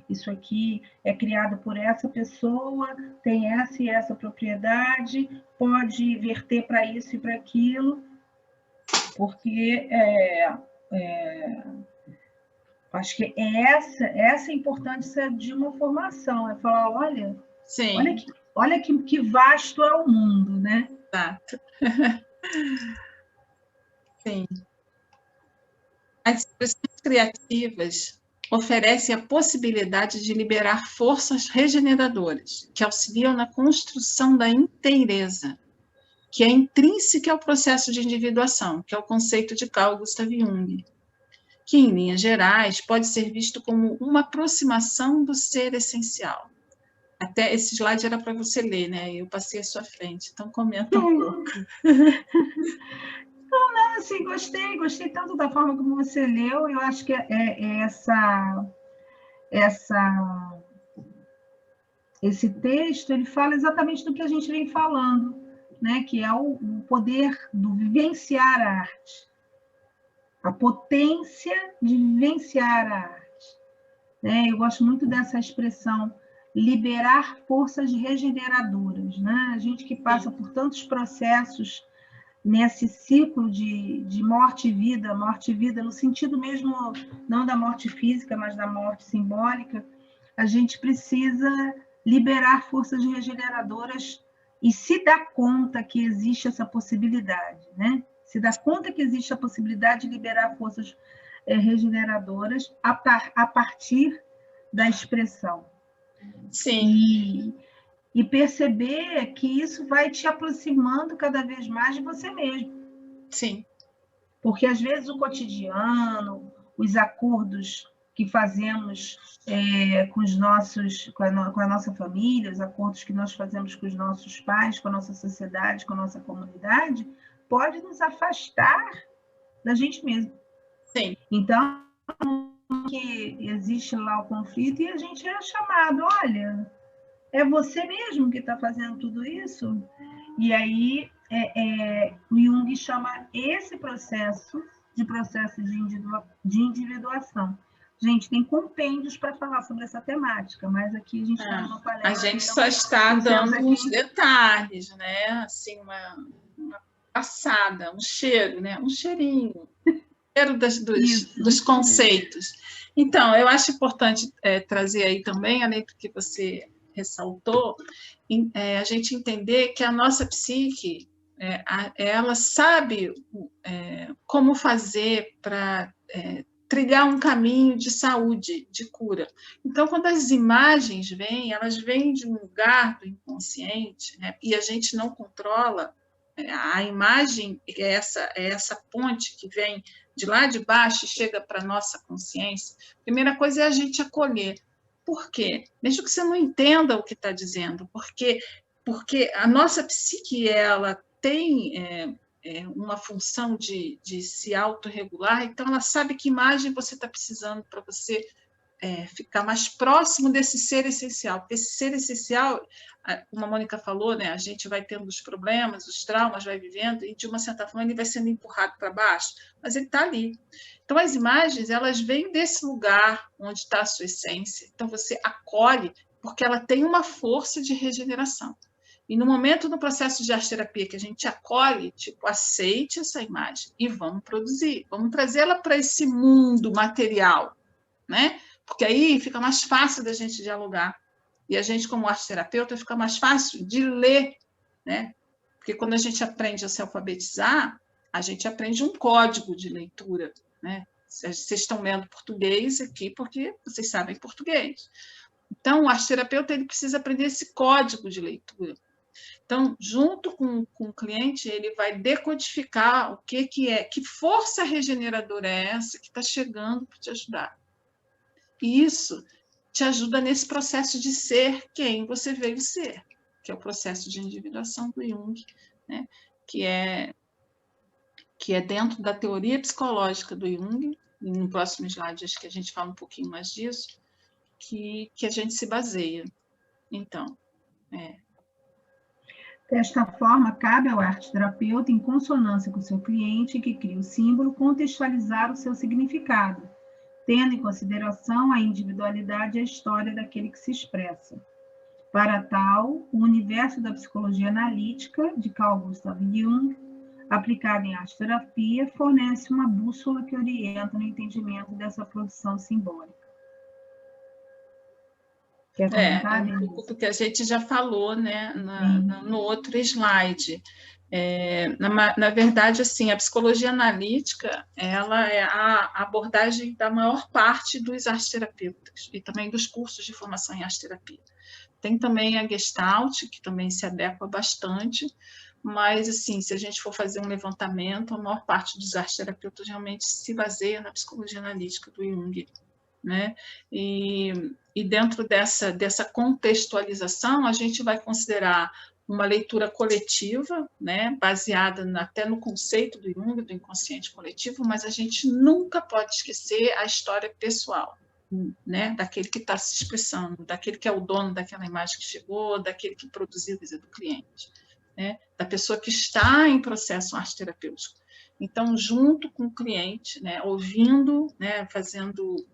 isso aqui é criado por essa pessoa, tem essa e essa propriedade, pode verter para isso e para aquilo, porque acho que essa é a importância de uma formação, é falar, olha, olha que vasto é o mundo, né? Exato. Sim. As expressões criativas oferecem a possibilidade de liberar forças regeneradoras, que auxiliam na construção da inteireza, que é intrínseca ao processo de individuação, que é o conceito de Carl Gustav Jung, que, em linhas gerais, pode ser visto como uma aproximação do ser essencial. Até esse slide era para você ler, né? Eu passei à sua frente, então comenta um pouco. Não, assim, gostei tanto da forma como você leu. Eu acho que esse texto ele fala exatamente do que a gente vem falando, né? Que é o poder do vivenciar a arte, a potência de vivenciar a arte, né? Eu gosto muito dessa expressão, liberar forças regeneradoras, né? A gente que passa por tantos processos nesse ciclo de morte e vida no sentido mesmo, não da morte física, mas da morte simbólica, a gente precisa liberar forças regeneradoras e se dar conta que existe essa possibilidade, né? Se dar conta que existe a possibilidade de liberar forças regeneradoras a partir da expressão. Sim. E perceber que isso vai te aproximando cada vez mais de você mesmo. Sim. Porque, às vezes, o cotidiano, os acordos que fazemos com a nossa família, os acordos que nós fazemos com os nossos pais, com a nossa sociedade, com a nossa comunidade, pode nos afastar da gente mesmo. Sim. Então, que existe lá o conflito e a gente é chamado, olha, é você mesmo que está fazendo tudo isso? E aí o Jung chama esse processo de individuação. Gente, tem compêndios para falar sobre essa temática, mas aqui a gente está numa palestra. A gente só está dando uns detalhes, né? Assim, uma passada, um cheiro, né? Um cheirinho, cheiro dos conceitos. Então, eu acho importante trazer aí também, além do que você ressaltou, a gente entender que a nossa psique, ela sabe como fazer para trilhar um caminho de saúde, de cura. Então, quando as imagens vêm, elas vêm de um lugar do inconsciente, né? E a gente não controla. A imagem é essa ponte que vem de lá de baixo e chega para a nossa consciência. A primeira coisa é a gente acolher. Por quê? Mesmo que você não entenda o que está dizendo, porque a nossa psique, ela tem uma função de se autorregular, então ela sabe que imagem você está precisando para você ficar mais próximo desse ser essencial. Porque esse ser essencial, como a Mônica falou, né, a gente vai tendo os problemas, os traumas, vai vivendo, e de uma certa forma ele vai sendo empurrado para baixo, mas ele está ali. Então as imagens, elas vêm desse lugar onde está a sua essência, então você acolhe, porque ela tem uma força de regeneração. E no momento, no processo de arte-terapia, que a gente acolhe, tipo, aceite essa imagem e vamos produzir, vamos trazê-la para esse mundo material, né? Porque aí fica mais fácil da gente dialogar. E a gente, como arte-terapeuta, fica mais fácil de ler, né? Porque quando a gente aprende a se alfabetizar, a gente aprende um código de leitura, né? Vocês estão lendo português aqui porque vocês sabem português. Então, o arte-terapeuta ele precisa aprender esse código de leitura. Então, junto com o cliente, ele vai decodificar o que é, que força regeneradora é essa que está chegando para te ajudar. E isso te ajuda nesse processo de ser quem você veio ser, que é o processo de individuação do Jung, né? que é dentro da teoria psicológica do Jung, e no próximo slide acho que a gente fala um pouquinho mais disso, que a gente se baseia. Então, Desta forma, cabe ao arte-terapeuta, em consonância com o seu cliente que cria o símbolo, contextualizar o seu significado, tendo em consideração a individualidade e a história daquele que se expressa. Para tal, o universo da psicologia analítica, de Carl Gustav Jung, aplicado em arte-terapia, fornece uma bússola que orienta no entendimento dessa produção simbólica. Quer comentar? Um pouco do que a gente já falou, né, no outro slide. Na verdade, assim, a psicologia analítica, ela é a abordagem da maior parte dos arte-terapeutas e também dos cursos de formação em arte-terapia. Tem também a Gestalt, que também se adequa bastante, mas, assim, se a gente for fazer um levantamento, a maior parte dos arte-terapeutas realmente se baseia na psicologia analítica do Jung, né? E dentro dessa contextualização, a gente vai considerar uma leitura coletiva, né, baseada até no conceito do Jung, do inconsciente coletivo, mas a gente nunca pode esquecer a história pessoal, né, daquele que está se expressando, daquele que é o dono daquela imagem que chegou, daquele que produziu, quer dizer, do cliente, né, da pessoa que está em processo arte-terapêutico. Então, junto com o cliente, né, ouvindo, né, fazendo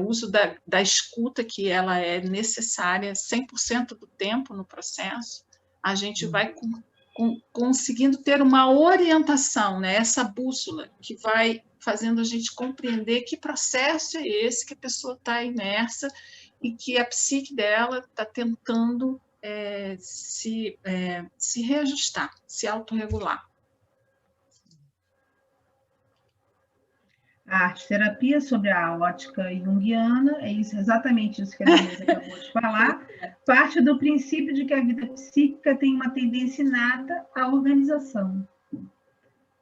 uso da escuta, que ela é necessária 100% do tempo no processo, a gente vai conseguindo ter uma orientação, né? Essa bússola que vai fazendo a gente compreender que processo é esse que a pessoa está imersa e que a psique dela está tentando se reajustar, se autorregular. A arte-terapia sobre a ótica junguiana, é exatamente isso que a Denise acabou de falar, parte do princípio de que a vida psíquica tem uma tendência inata à organização,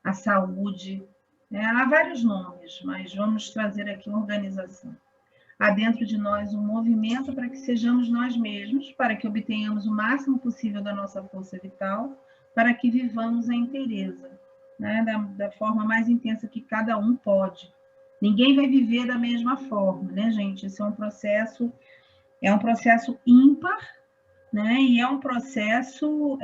à saúde, né? Há vários nomes, mas vamos trazer aqui organização. Há dentro de nós um movimento para que sejamos nós mesmos, para que obtenhamos o máximo possível da nossa força vital, para que vivamos a inteireza, né? Da forma mais intensa que cada um pode. Ninguém vai viver da mesma forma, né, gente? Isso é um processo ímpar, né? E é um processo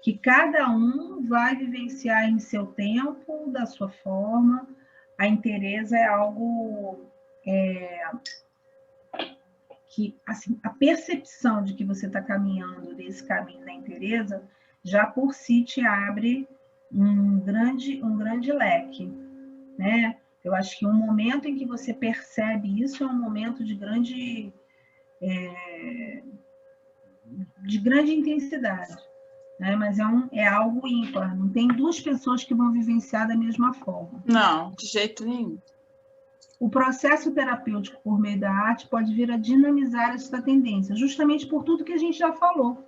que cada um vai vivenciar em seu tempo, da sua forma. A inteireza é algo que, assim, a percepção de que você está caminhando nesse caminho da inteireza já por si te abre um grande leque, né? Eu acho que um momento em que você percebe isso é um momento de grande intensidade, né? Mas é algo ímpar, não tem duas pessoas que vão vivenciar da mesma forma. Não, de jeito nenhum. O processo terapêutico por meio da arte pode vir a dinamizar essa tendência, justamente por tudo que a gente já falou,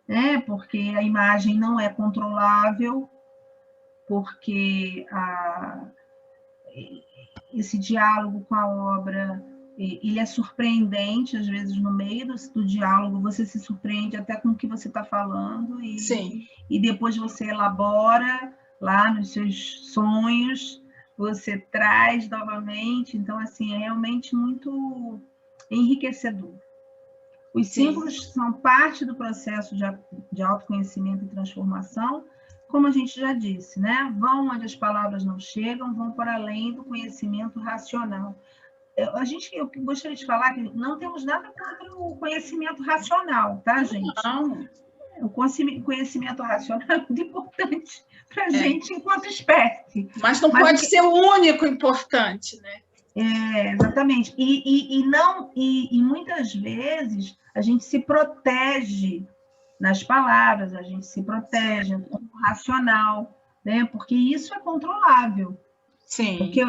né? Porque a imagem não é controlável, porque esse diálogo com a obra, ele é surpreendente, às vezes no meio do diálogo você se surpreende até com o que você está falando, e depois você elabora lá nos seus sonhos, você traz novamente, então assim, é realmente muito enriquecedor. Os símbolos são parte do processo de autoconhecimento e transformação, como a gente já disse, né? Vão onde as palavras não chegam, vão para além do conhecimento racional. Eu gostaria de falar que não temos nada contra o conhecimento racional, tá, gente? Não. O conhecimento racional é muito importante para a gente enquanto espécie. Mas não pode ser o único importante, né? Exatamente. E muitas vezes a gente se protege nas palavras, a gente se protege no racional, né? Porque isso é controlável. Sim. Porque,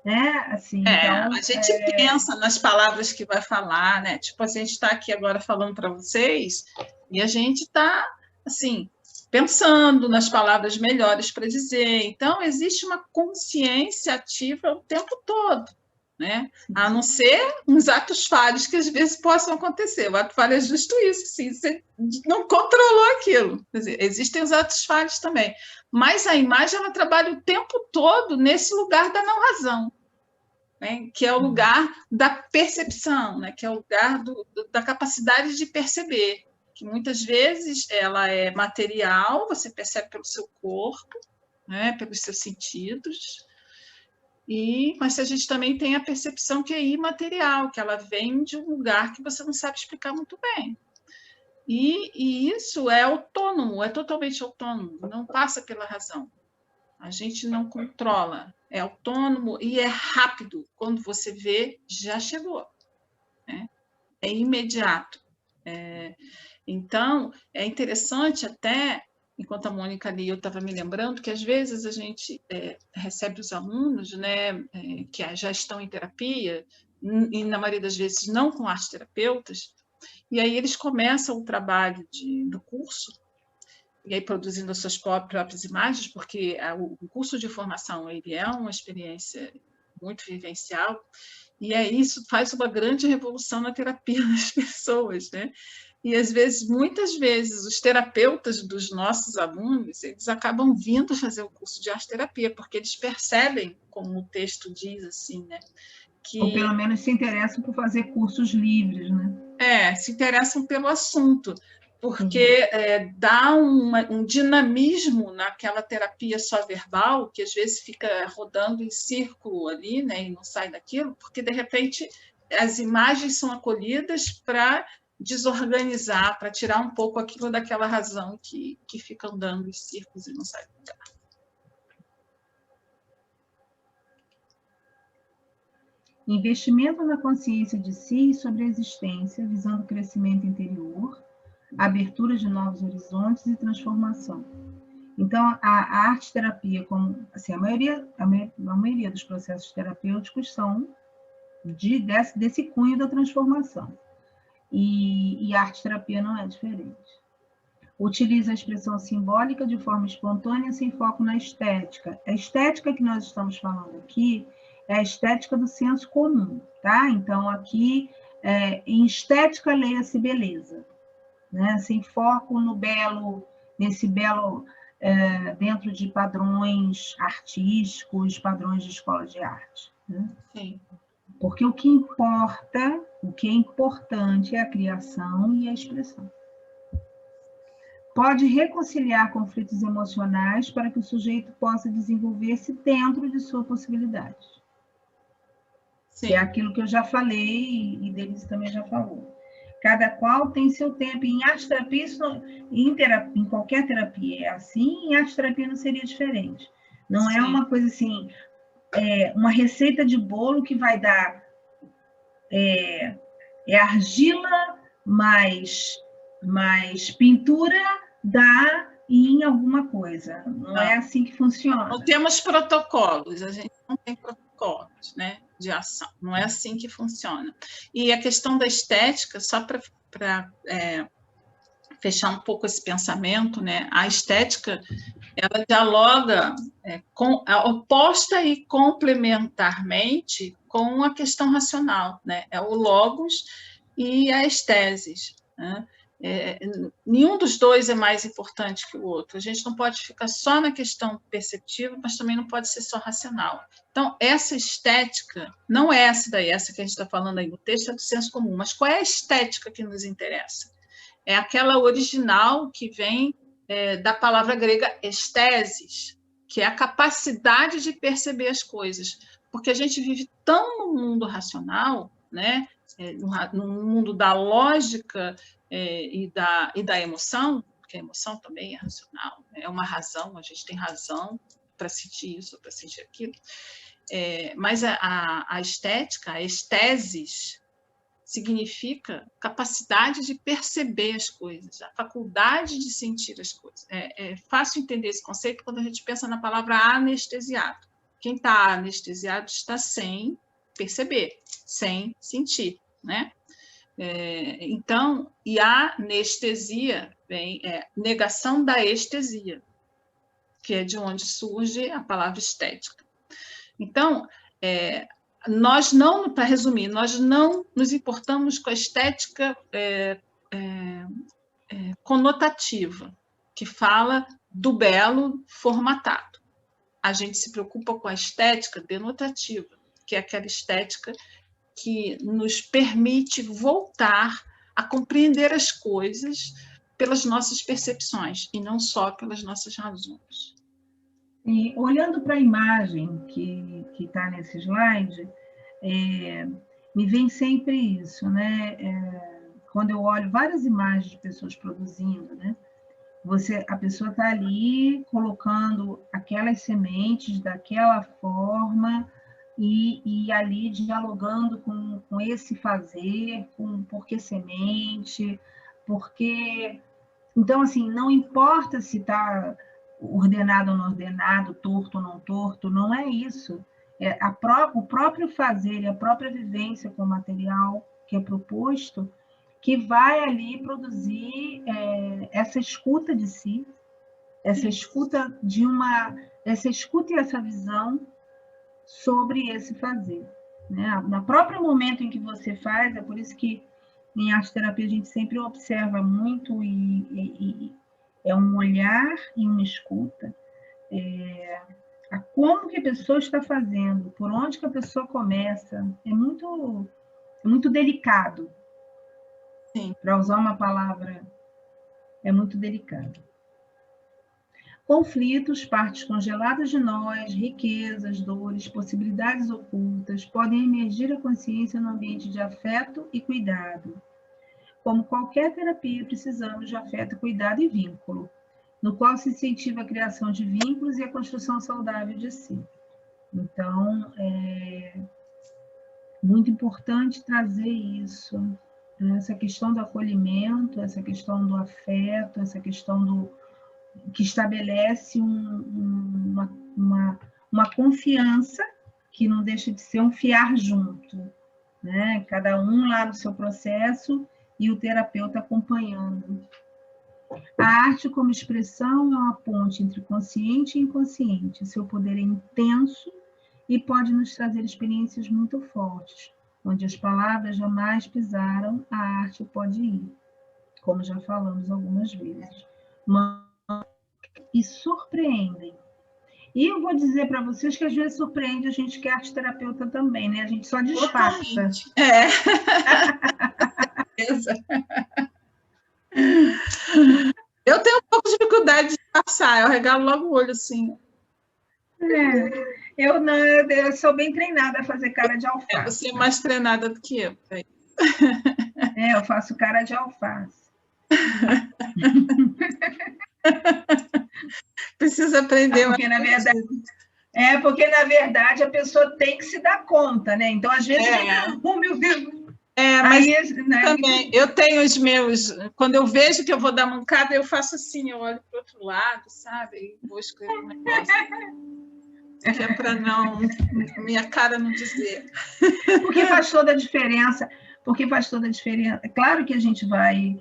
né? Assim, então, a gente pensa nas palavras que vai falar, né? Tipo, a gente está aqui agora falando para vocês e a gente está, assim, pensando nas palavras melhores para dizer. Então, existe uma consciência ativa o tempo todo, né? A não ser uns atos falhos que às vezes possam acontecer. O ato falho é justo isso, sim, você não controlou aquilo. Quer dizer, existem os atos falhos também. Mas a imagem, ela trabalha o tempo todo nesse lugar da não razão, né? Que é o lugar da percepção, né? Que é o lugar da capacidade de perceber, que muitas vezes ela é material, você percebe pelo seu corpo, né? Pelos seus sentidos, mas a gente também tem a percepção que é imaterial, que ela vem de um lugar que você não sabe explicar muito bem. E isso é autônomo, é totalmente autônomo, não passa pela razão. A gente não controla, é autônomo e é rápido. Quando você vê, já chegou, né? É imediato. Então, é interessante até, enquanto a Mônica ali, eu estava me lembrando que às vezes a gente recebe os alunos, né, que já estão em terapia, e na maioria das vezes não com arteterapeutas, e aí eles começam o trabalho do curso, e aí produzindo as suas próprias imagens, porque o curso de formação ele é uma experiência muito vivencial, e aí isso faz uma grande revolução na terapia das pessoas, né? E às vezes, muitas vezes, os terapeutas dos nossos alunos, eles acabam vindo fazer o curso de arte-terapia, porque eles percebem, como o texto diz, assim, né? Ou pelo menos se interessam por fazer cursos livres, né? Se interessam pelo assunto, porque dá um dinamismo naquela terapia só verbal, que às vezes fica rodando em círculo ali, né, e não sai daquilo, porque, de repente, as imagens são acolhidas para desorganizar, para tirar um pouco aquilo daquela razão que fica andando em círculos e não sai do lugar. Investimento na consciência de si e sobre a existência, visando o crescimento interior, abertura de novos horizontes e transformação. Então, a arte-terapia, como assim, a maioria dos processos terapêuticos são desse cunho da transformação. E a arte-terapia não é diferente. Utiliza a expressão simbólica de forma espontânea, sem foco na estética. A estética que nós estamos falando aqui é a estética do senso comum, tá? Então, aqui, em estética, leia-se beleza, né? Sem foco no belo, nesse belo, dentro de padrões artísticos, padrões de escola de arte, né? Sim. Porque o que importa, o que é importante é a criação e a expressão. Pode reconciliar conflitos emocionais para que o sujeito possa desenvolver-se dentro de sua possibilidade. Sim. Que é aquilo que eu já falei e Denise também já falou. Cada qual tem seu tempo. Em arte-terapia, em qualquer terapia é assim, em arte-terapia não seria diferente. Não é uma coisa assim, uma receita de bolo que vai dar argila mais pintura dá em alguma coisa. Não é assim que funciona. Não temos protocolos, a gente não tem protocolos, né, de ação. Não é assim que funciona. E a questão da estética, só para fechar um pouco esse pensamento, né, a estética, ela dialoga oposta e complementarmente com a questão racional, né? É o logos e a estesis, né? Nenhum dos dois é mais importante que o outro. A gente não pode ficar só na questão perceptiva, mas também não pode ser só racional. Então, essa estética, não é essa daí, essa que a gente está falando aí no texto, é do senso comum, mas qual é a estética que nos interessa? É aquela original que vem da palavra grega estesis, que é a capacidade de perceber as coisas. Porque a gente vive tão no mundo racional, né? No mundo da lógica e da emoção, porque a emoção também é racional, né? É uma razão, a gente tem razão para sentir isso, para sentir aquilo. Mas a estética, a estesis, significa capacidade de perceber as coisas, a faculdade de sentir as coisas. É fácil entender esse conceito quando a gente pensa na palavra anestesiado. Quem está anestesiado está sem perceber, sem sentir, né? Então, e a anestesia vem negação da estesia, que é de onde surge a palavra estética. Então, nós não, para resumir, nós não nos importamos com a estética conotativa, que fala do belo formatado. A gente se preocupa com a estética denotativa, que é aquela estética que nos permite voltar a compreender as coisas pelas nossas percepções e não só pelas nossas razões. E, olhando para a imagem que está nesse slide, me vem sempre isso, né? Quando eu olho várias imagens de pessoas produzindo, né? A pessoa está ali colocando aquelas sementes daquela forma e ali dialogando com esse fazer, com por que semente, porque... Então, assim, não importa se está ordenado ou não ordenado, torto ou não torto, não é isso. O próprio fazer e a própria vivência com o material que é proposto que vai ali produzir essa escuta de si, essa escuta e essa visão sobre esse fazer. Né? No próprio momento em que você faz, é por isso que em arte-terapia a gente sempre observa muito e é um olhar e uma escuta, a como que a pessoa está fazendo, por onde que a pessoa começa, é muito delicado. Para usar uma palavra, é muito delicado. Conflitos, partes congeladas de nós, riquezas, dores, possibilidades ocultas, podem emergir à consciência no ambiente de afeto e cuidado. Como qualquer terapia, precisamos de afeto, cuidado e vínculo, no qual se incentiva a criação de vínculos e a construção saudável de si. Então, é muito importante trazer isso, essa questão do acolhimento, essa questão do afeto, essa questão que estabelece uma confiança que não deixa de ser um fiar junto, né? Cada um lá no seu processo e o terapeuta acompanhando. A arte como expressão é uma ponte entre consciente e inconsciente. Seu poder é intenso e pode nos trazer experiências muito fortes, onde as palavras jamais pisaram, a arte pode ir, como já falamos algumas vezes. E surpreendem. E eu vou dizer para vocês que às vezes surpreende a gente que é arte-terapeuta também, né? A gente só disfarça. Eu tenho um pouco de dificuldade de disfarçar, eu regalo logo o olho assim. Eu sou bem treinada a fazer cara de alface. Você é mais treinada do que eu. Eu faço cara de alface. Precisa aprender. Porque, na verdade, a pessoa tem que se dar conta, né? Então, às vezes, oh, meu Deus. Mas também, eu tenho os meus... Quando eu vejo que eu vou dar mancada, eu faço assim, eu olho para o outro lado, sabe? E vou escrever um negócio. Que é para minha cara não dizer. Porque faz toda a diferença. É claro que a gente vai,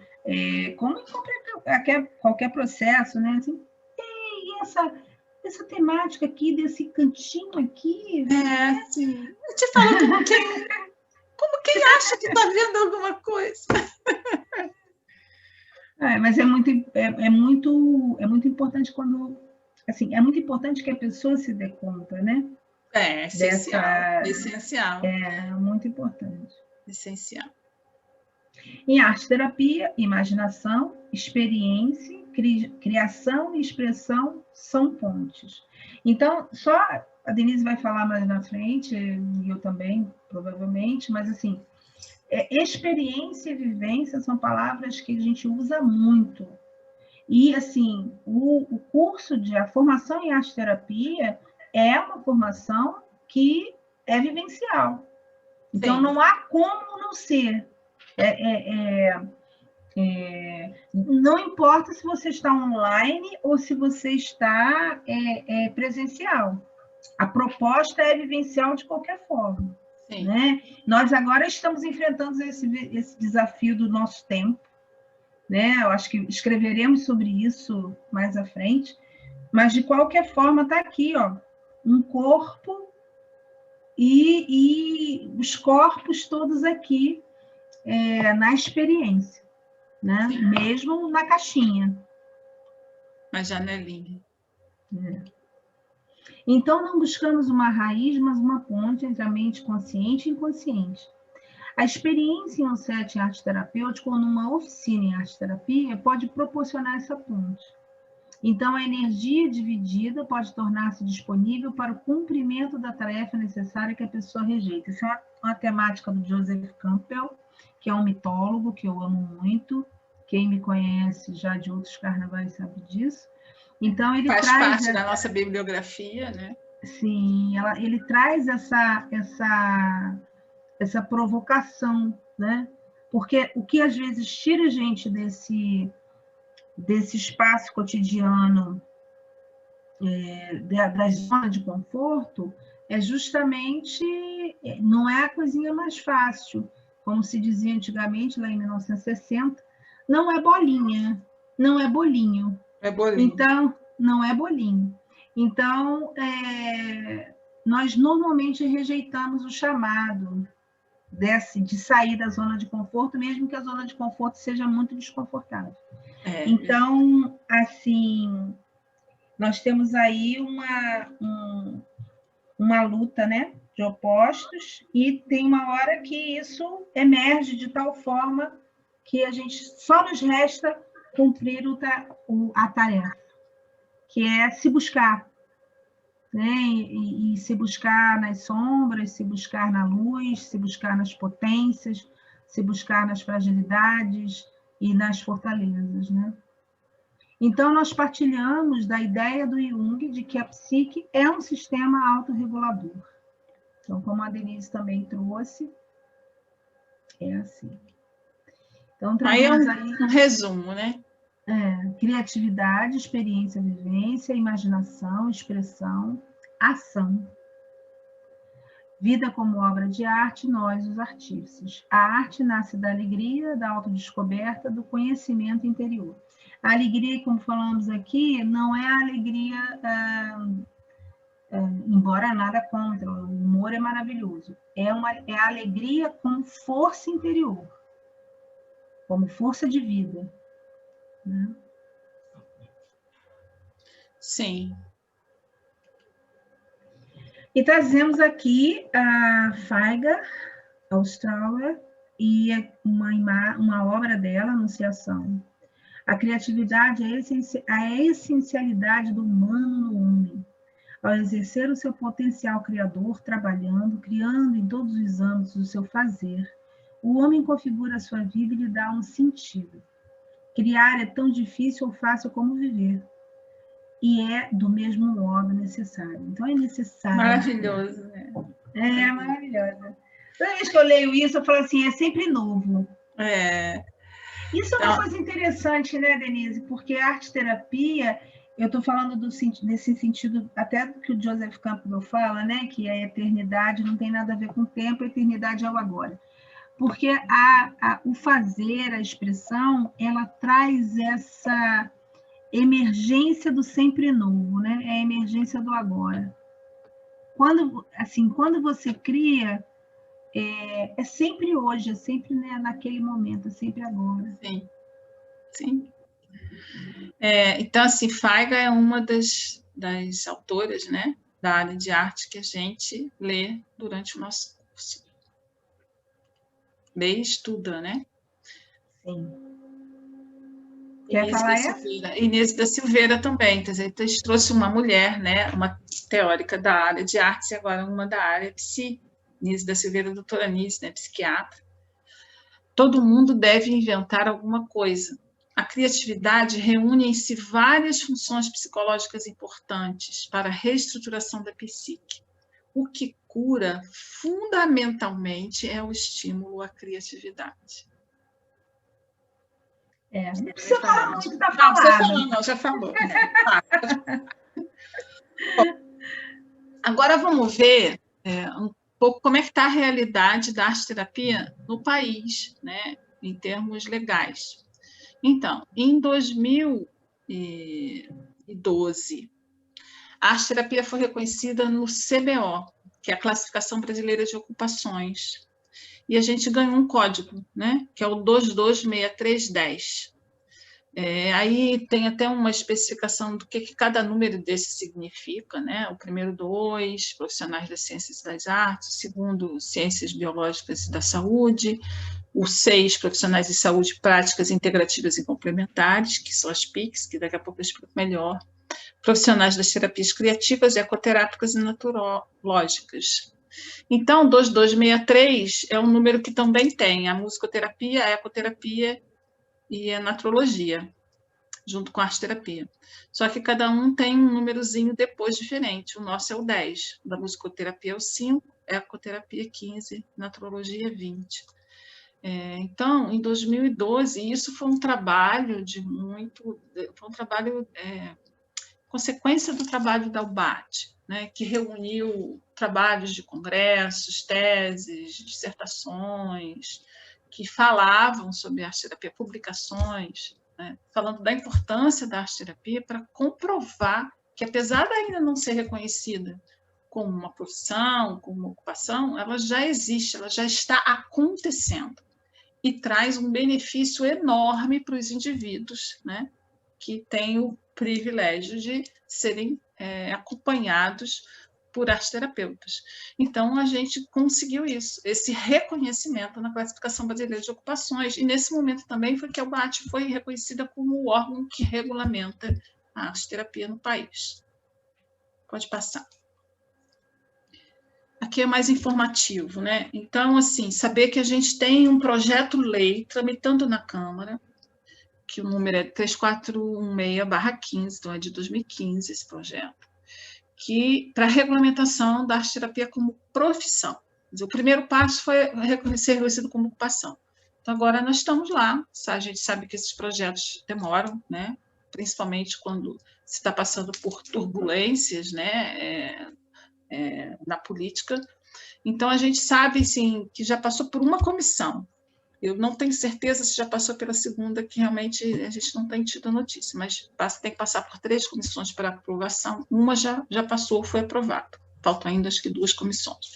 como em qualquer processo, né? Assim, essa temática aqui, desse cantinho aqui. Sim. Eu te falo como quem acha que está vendo alguma coisa. Mas é muito importante quando... Assim, é muito importante que a pessoa se dê conta, né? Essencial. É muito importante. Essencial. Em arte-terapia, imaginação, experiência, criação e expressão são pontes. Então, só a Denise vai falar mais na frente, e eu também, provavelmente, mas assim, experiência e vivência são palavras que a gente usa muito. E, assim, a formação em arte-terapia é uma formação que é vivencial. Então, não há como não ser. Não importa se você está online ou se você está presencial. A proposta é vivencial de qualquer forma. Né? Nós agora estamos enfrentando esse desafio do nosso tempo. Né? Eu acho que escreveremos sobre isso mais à frente, mas de qualquer forma está aqui, um corpo e os corpos todos aqui na experiência, né? Mesmo na caixinha. Na janelinha. Então, não buscamos uma raiz, mas uma ponte entre a mente consciente e inconsciente. A experiência em um set em arte terapêutica ou numa oficina em arte terapia pode proporcionar essa ponte. Então, a energia dividida pode tornar-se disponível para o cumprimento da tarefa necessária que a pessoa rejeita. Isso é uma temática do Joseph Campbell, que é um mitólogo que eu amo muito. Quem me conhece já de outros carnavais sabe disso. Então, ele faz parte da nossa bibliografia, né? Sim, ele traz essa provocação, né? Porque o que às vezes tira a gente desse espaço cotidiano, da zona de conforto, é justamente, não é a coisinha mais fácil, como se dizia antigamente, lá em 1960, não é bolinha, não é bolinho. É bolinho. Então, não é bolinho. Então, nós normalmente rejeitamos o chamado de sair da zona de conforto, mesmo que a zona de conforto seja muito desconfortável. Então, assim, nós temos aí uma luta, né, de opostos, e tem uma hora que isso emerge de tal forma que a gente só nos resta cumprir a tarefa, que é se buscar, né? E se buscar nas sombras, se buscar na luz, se buscar nas potências, se buscar nas fragilidades e nas fortalezas, né? Então, nós partilhamos da ideia do Jung de que a psique é um sistema autorregulador. Então, como a Denise também trouxe, é assim. Então, trazemos aí um resumo, né? Criatividade, experiência, vivência, imaginação, expressão, ação. Vida como obra de arte, nós, os artífices. A arte nasce da alegria, da autodescoberta, do conhecimento interior. A alegria, como falamos aqui, não é a alegria, embora nada contra, o humor é maravilhoso. É a alegria como força interior, como força de vida. Né? Sim. E trazemos aqui a Feiga Austrauer e uma obra dela, Anunciação. A criatividade é a essencialidade do humano no homem. Ao exercer o seu potencial criador, trabalhando, criando em todos os âmbitos o seu fazer, O homem configura a sua vida e lhe dá um sentido. Criar é tão difícil ou fácil como viver. E é, do mesmo modo, necessário. Então, é necessário. Maravilhoso, né? É maravilhoso. Toda vez que eu leio isso, eu falo assim, é sempre novo. Isso é uma coisa interessante, né, Denise? Porque a arte-terapia, eu estou falando nesse sentido, até do que o Joseph Campbell fala, né? Que a eternidade não tem nada a ver com o tempo, a eternidade é o agora. Porque o fazer, a expressão, ela traz essa emergência do sempre novo, né? É a emergência do agora. Quando você cria, é sempre hoje, é sempre, né, naquele momento, é sempre agora. Sim, sim. Então, assim, Feiga é uma das autoras, né, da área de arte que a gente lê durante o nosso curso. Lê e estuda, né? Sim. Quer falar Inês da Silveira também. Quer dizer, a gente trouxe uma mulher, né, uma teórica da área de artes e agora uma da área psi. Inês da Silveira, doutora Inês, né, psiquiatra. Todo mundo deve inventar alguma coisa. A criatividade reúne em si várias funções psicológicas importantes para a reestruturação da psique. O que cura, fundamentalmente, é o estímulo à criatividade. Não precisa falar muito, está falado. Não, já falou. Agora vamos ver um pouco como é que está a realidade da arte-terapia no país, né, em termos legais. Então, em 2012, a arte-terapia foi reconhecida no CBO, que é a Classificação Brasileira de Ocupações, e a gente ganhou um código, né, que é o 226310. Aí tem até uma especificação do que cada número desse significa, né? O primeiro 2, profissionais das ciências e das artes, o segundo, ciências biológicas e da saúde, o 6, profissionais de saúde, práticas integrativas e complementares, que são as PICs, que daqui a pouco eu explico melhor, profissionais das terapias criativas, ecoterápicas e naturológicas. Então, 2263 é um número que também tem a musicoterapia, a ecoterapia e a naturologia, junto com a arte-terapia. Só que cada um tem um númerozinho depois diferente. O nosso é o 10, da musicoterapia é o 5, ecoterapia 15, naturologia 20. Então, em 2012, isso foi um trabalho consequência do trabalho da UBAT, né, que reuniu trabalhos de congressos, teses, dissertações, que falavam sobre arte-terapia, publicações, né, falando da importância da arte-terapia para comprovar que, apesar de ainda não ser reconhecida como uma profissão, como uma ocupação, ela já existe, ela já está acontecendo e traz um benefício enorme para os indivíduos, né, que têm o privilégio de serem acompanhados por arteterapeutas. Então, a gente conseguiu isso, esse reconhecimento na Classificação Brasileira de Ocupações, e nesse momento também foi que a UBAT foi reconhecida como o órgão que regulamenta a arteterapia no país. Pode passar. Aqui é mais informativo, né? Então, assim, saber que a gente tem um projeto-lei tramitando na Câmara, que o número é 3416/15, então é de 2015 esse projeto, que para a regulamentação da arte-terapia como profissão. Quer dizer, o primeiro passo foi ser reconhecido como ocupação. Então, agora nós estamos lá, a gente sabe que esses projetos demoram, né? Principalmente quando se está passando por turbulências, né? Na política. Então, a gente sabe, sim, que já passou por uma comissão. Eu não tenho certeza se já passou pela segunda, que realmente a gente não tem tido notícia, mas tem que passar por 3 comissões para aprovação. Uma já passou, foi aprovada. Faltam ainda, acho que 2 comissões.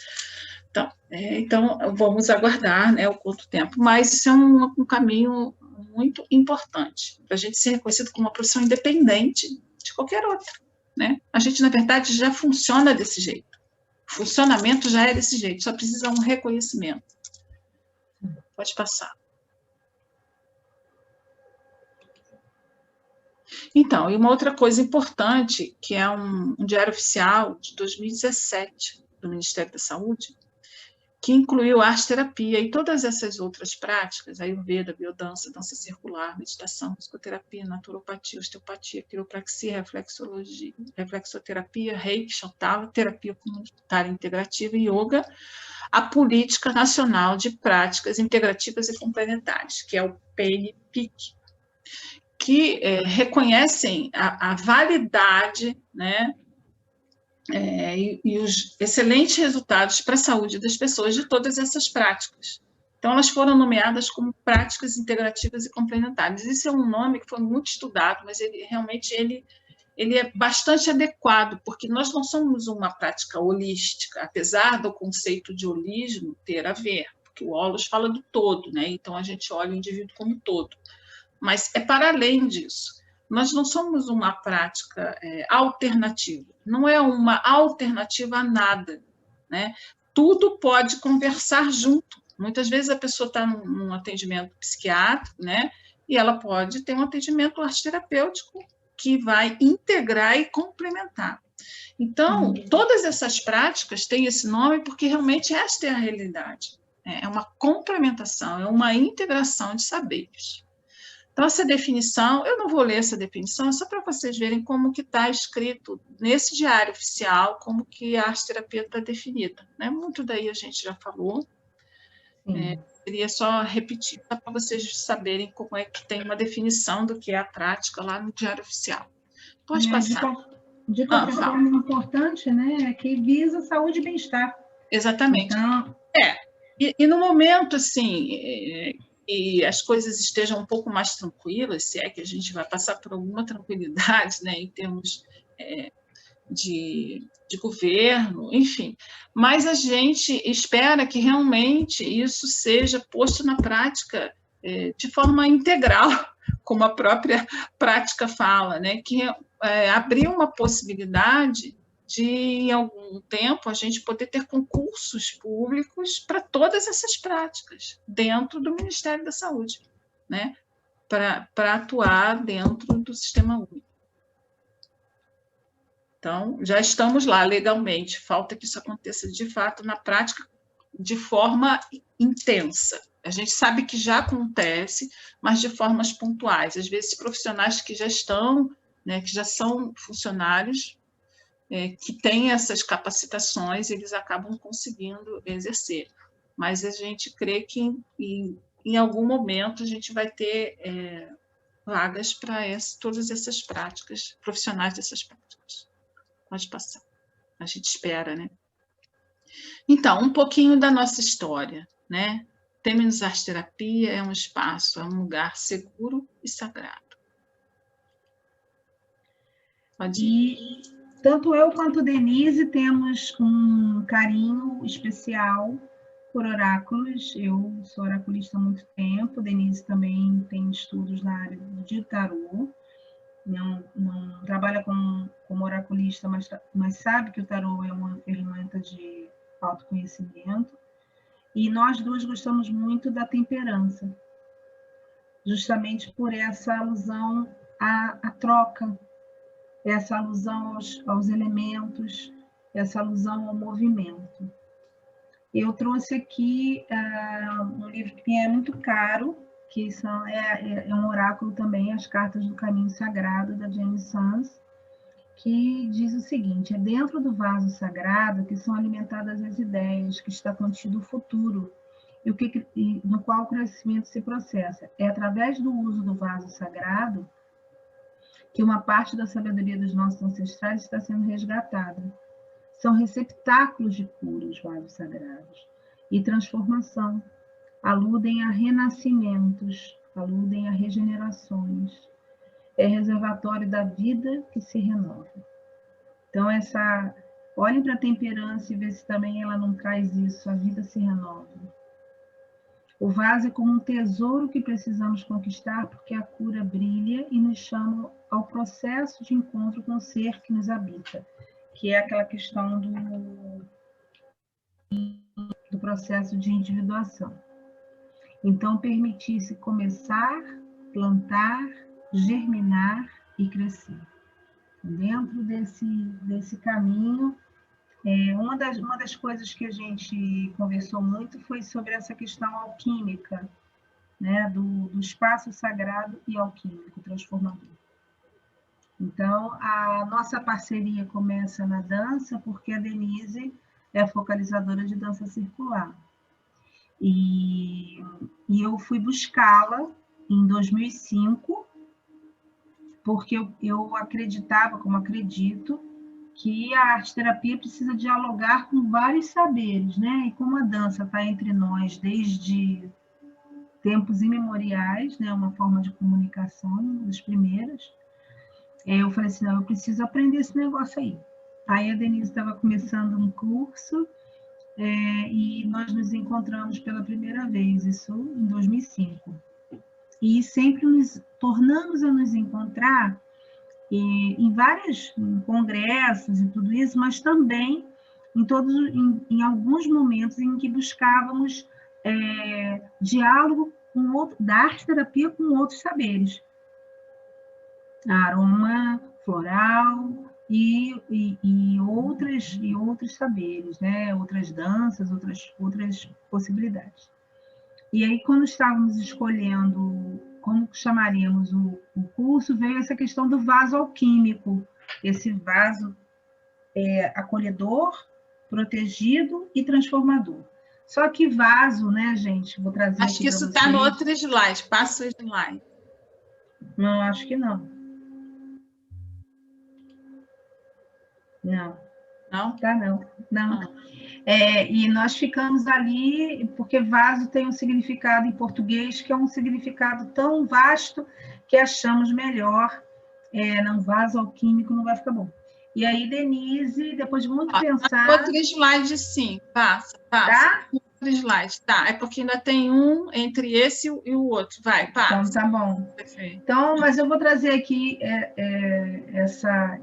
Então vamos aguardar, né, o quanto tempo. Mas isso é um caminho muito importante para a gente ser reconhecido como uma profissão independente de qualquer outra, né? A gente, na verdade, já funciona desse jeito. O funcionamento já é desse jeito, só precisa um reconhecimento. Pode passar. Então, e uma outra coisa importante, que é um diário oficial de 2017 do Ministério da Saúde, que incluiu arte-terapia e todas essas outras práticas, Ayurveda, biodança, dança circular, meditação, psicoterapia, naturopatia, osteopatia, quiropraxia, reflexologia, reflexoterapia, reiki, Shantala, terapia comunitária integrativa e yoga, a Política Nacional de Práticas Integrativas e Complementares, que é o PNPIC, que reconhecem a validade, né, e os excelentes resultados para a saúde das pessoas de todas essas práticas. Então, elas foram nomeadas como práticas integrativas e complementares. Esse é um nome que foi muito estudado, mas ele realmente ele é bastante adequado, porque nós não somos uma prática holística, apesar do conceito de holismo ter a ver, porque o holos fala do todo, né? Então a gente olha o indivíduo como todo. Mas é para além disso. Nós não somos uma prática alternativa, não é uma alternativa a nada, né? Tudo pode conversar junto. Muitas vezes a pessoa está num atendimento psiquiátrico, né? E ela pode ter um atendimento arte-terapêutico que vai integrar e complementar. Então, todas essas práticas têm esse nome porque realmente esta é a realidade. É uma complementação, é uma integração de saberes. Então, essa definição, eu não vou ler essa definição, é só para vocês verem como que está escrito nesse diário oficial, como que a arte-terapia está definida. Né? Muito daí a gente já falou. Seria só repetir, para vocês saberem como é que tem uma definição do que é a prática lá no diário oficial. Pode passar. De qualquer forma, o importante, né, é que visa saúde e bem-estar. Exatamente. Então... E no momento, assim, e as coisas estejam um pouco mais tranquilas, se é que a gente vai passar por alguma tranquilidade, né, em termos de governo, enfim. Mas a gente espera que realmente isso seja posto na prática de forma integral, como a própria prática fala, né, que abrir uma possibilidade de, em algum tempo, a gente poder ter concursos públicos para todas essas práticas dentro do Ministério da Saúde, né? Para atuar dentro do Sistema Único. Então, já estamos lá legalmente, falta que isso aconteça de fato na prática de forma intensa. A gente sabe que já acontece, mas de formas pontuais. Às vezes, profissionais que já estão, né, que já são funcionários, que têm essas capacitações, eles acabam conseguindo exercer. Mas a gente crê que em algum momento a gente vai ter vagas para todas essas práticas, profissionais dessas práticas. Pode passar. A gente espera, né? Então, um pouquinho da nossa história, né? Temenos Arte Terapia é um espaço, é um lugar seguro e sagrado. Pode ir. Tanto eu quanto Denise temos um carinho especial por oráculos. Eu sou oraculista há muito tempo, Denise também tem estudos na área de tarô. Não trabalha como oraculista, mas sabe que o tarô é uma ferramenta de autoconhecimento. E nós duas gostamos muito da temperança, justamente por essa alusão à troca, essa alusão aos elementos, essa alusão ao movimento. Eu trouxe aqui um livro que é muito caro, que é um oráculo também, As Cartas do Caminho Sagrado, da Jane Sons, que diz o seguinte: é dentro do vaso sagrado que são alimentadas as ideias, que está contido o futuro, no qual o crescimento se processa. É através do uso do vaso sagrado que uma parte da sabedoria dos nossos ancestrais está sendo resgatada. São receptáculos de cura, os vasos sagrados, e transformação. Aludem a renascimentos, aludem a regenerações. É reservatório da vida que se renova. Então, olhem para a temperança e vê se também ela não traz isso, a vida se renova. O vaso é como um tesouro que precisamos conquistar, porque a cura brilha e nos chama ao processo de encontro com o ser que nos habita, que é aquela questão do processo de individuação. Então, permitir-se começar, plantar, germinar e crescer. Dentro desse caminho, Uma das coisas que a gente conversou muito foi sobre essa questão alquímica, né, do espaço sagrado e alquímico, transformador. Então, a nossa parceria começa na dança, porque a Denise é a focalizadora de dança circular. E eu fui buscá-la em 2005, porque eu acreditava, como acredito, que a arte-terapia precisa dialogar com vários saberes, né? E como a dança está entre nós desde tempos imemoriais, né? Uma forma de comunicação, das primeiras, eu falei assim, não, eu preciso aprender esse negócio aí. Aí a Denise estava começando um curso, e nós nos encontramos pela primeira vez, isso em 2005. E sempre nos tornamos a nos encontrar em vários congressos e tudo isso, mas também em alguns momentos em que buscávamos diálogo da arte-terapia com outros saberes. Aroma floral e outros saberes, né? Outras danças, outras possibilidades. E aí, quando estávamos escolhendo como chamaríamos o curso, veio essa questão do vaso alquímico, esse vaso acolhedor, protegido e transformador. Só que vaso, né, gente? Vou trazer acho aqui que isso está no outro slide, passa o slide. Não, acho que não. Não. Não? Tá, não. Não. E nós ficamos ali, porque vaso tem um significado em português, que é um significado tão vasto, que achamos melhor, não, vaso alquímico não vai ficar bom. E aí, Denise, depois de muito pensar... Outro slide, sim, passa. Tá? Outro slide, tá. É porque ainda tem um entre esse e o outro. Vai, passa. Então, tá bom. Perfeito. Então, mas eu vou trazer aqui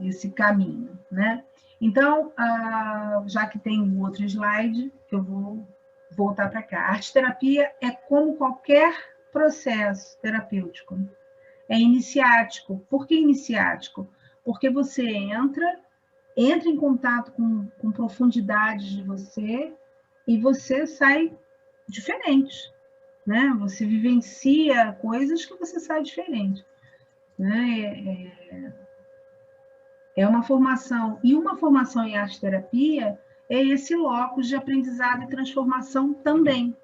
esse caminho, né? Então, já que tem o outro slide, eu vou voltar para cá. A arte-terapia é como qualquer processo terapêutico. É iniciático. Por que iniciático? Porque você entra em contato com profundidades de você e você sai diferente, né? Você vivencia coisas que você sai diferente, né? É uma formação, e uma formação em arte-terapia é esse locus de aprendizado e transformação também,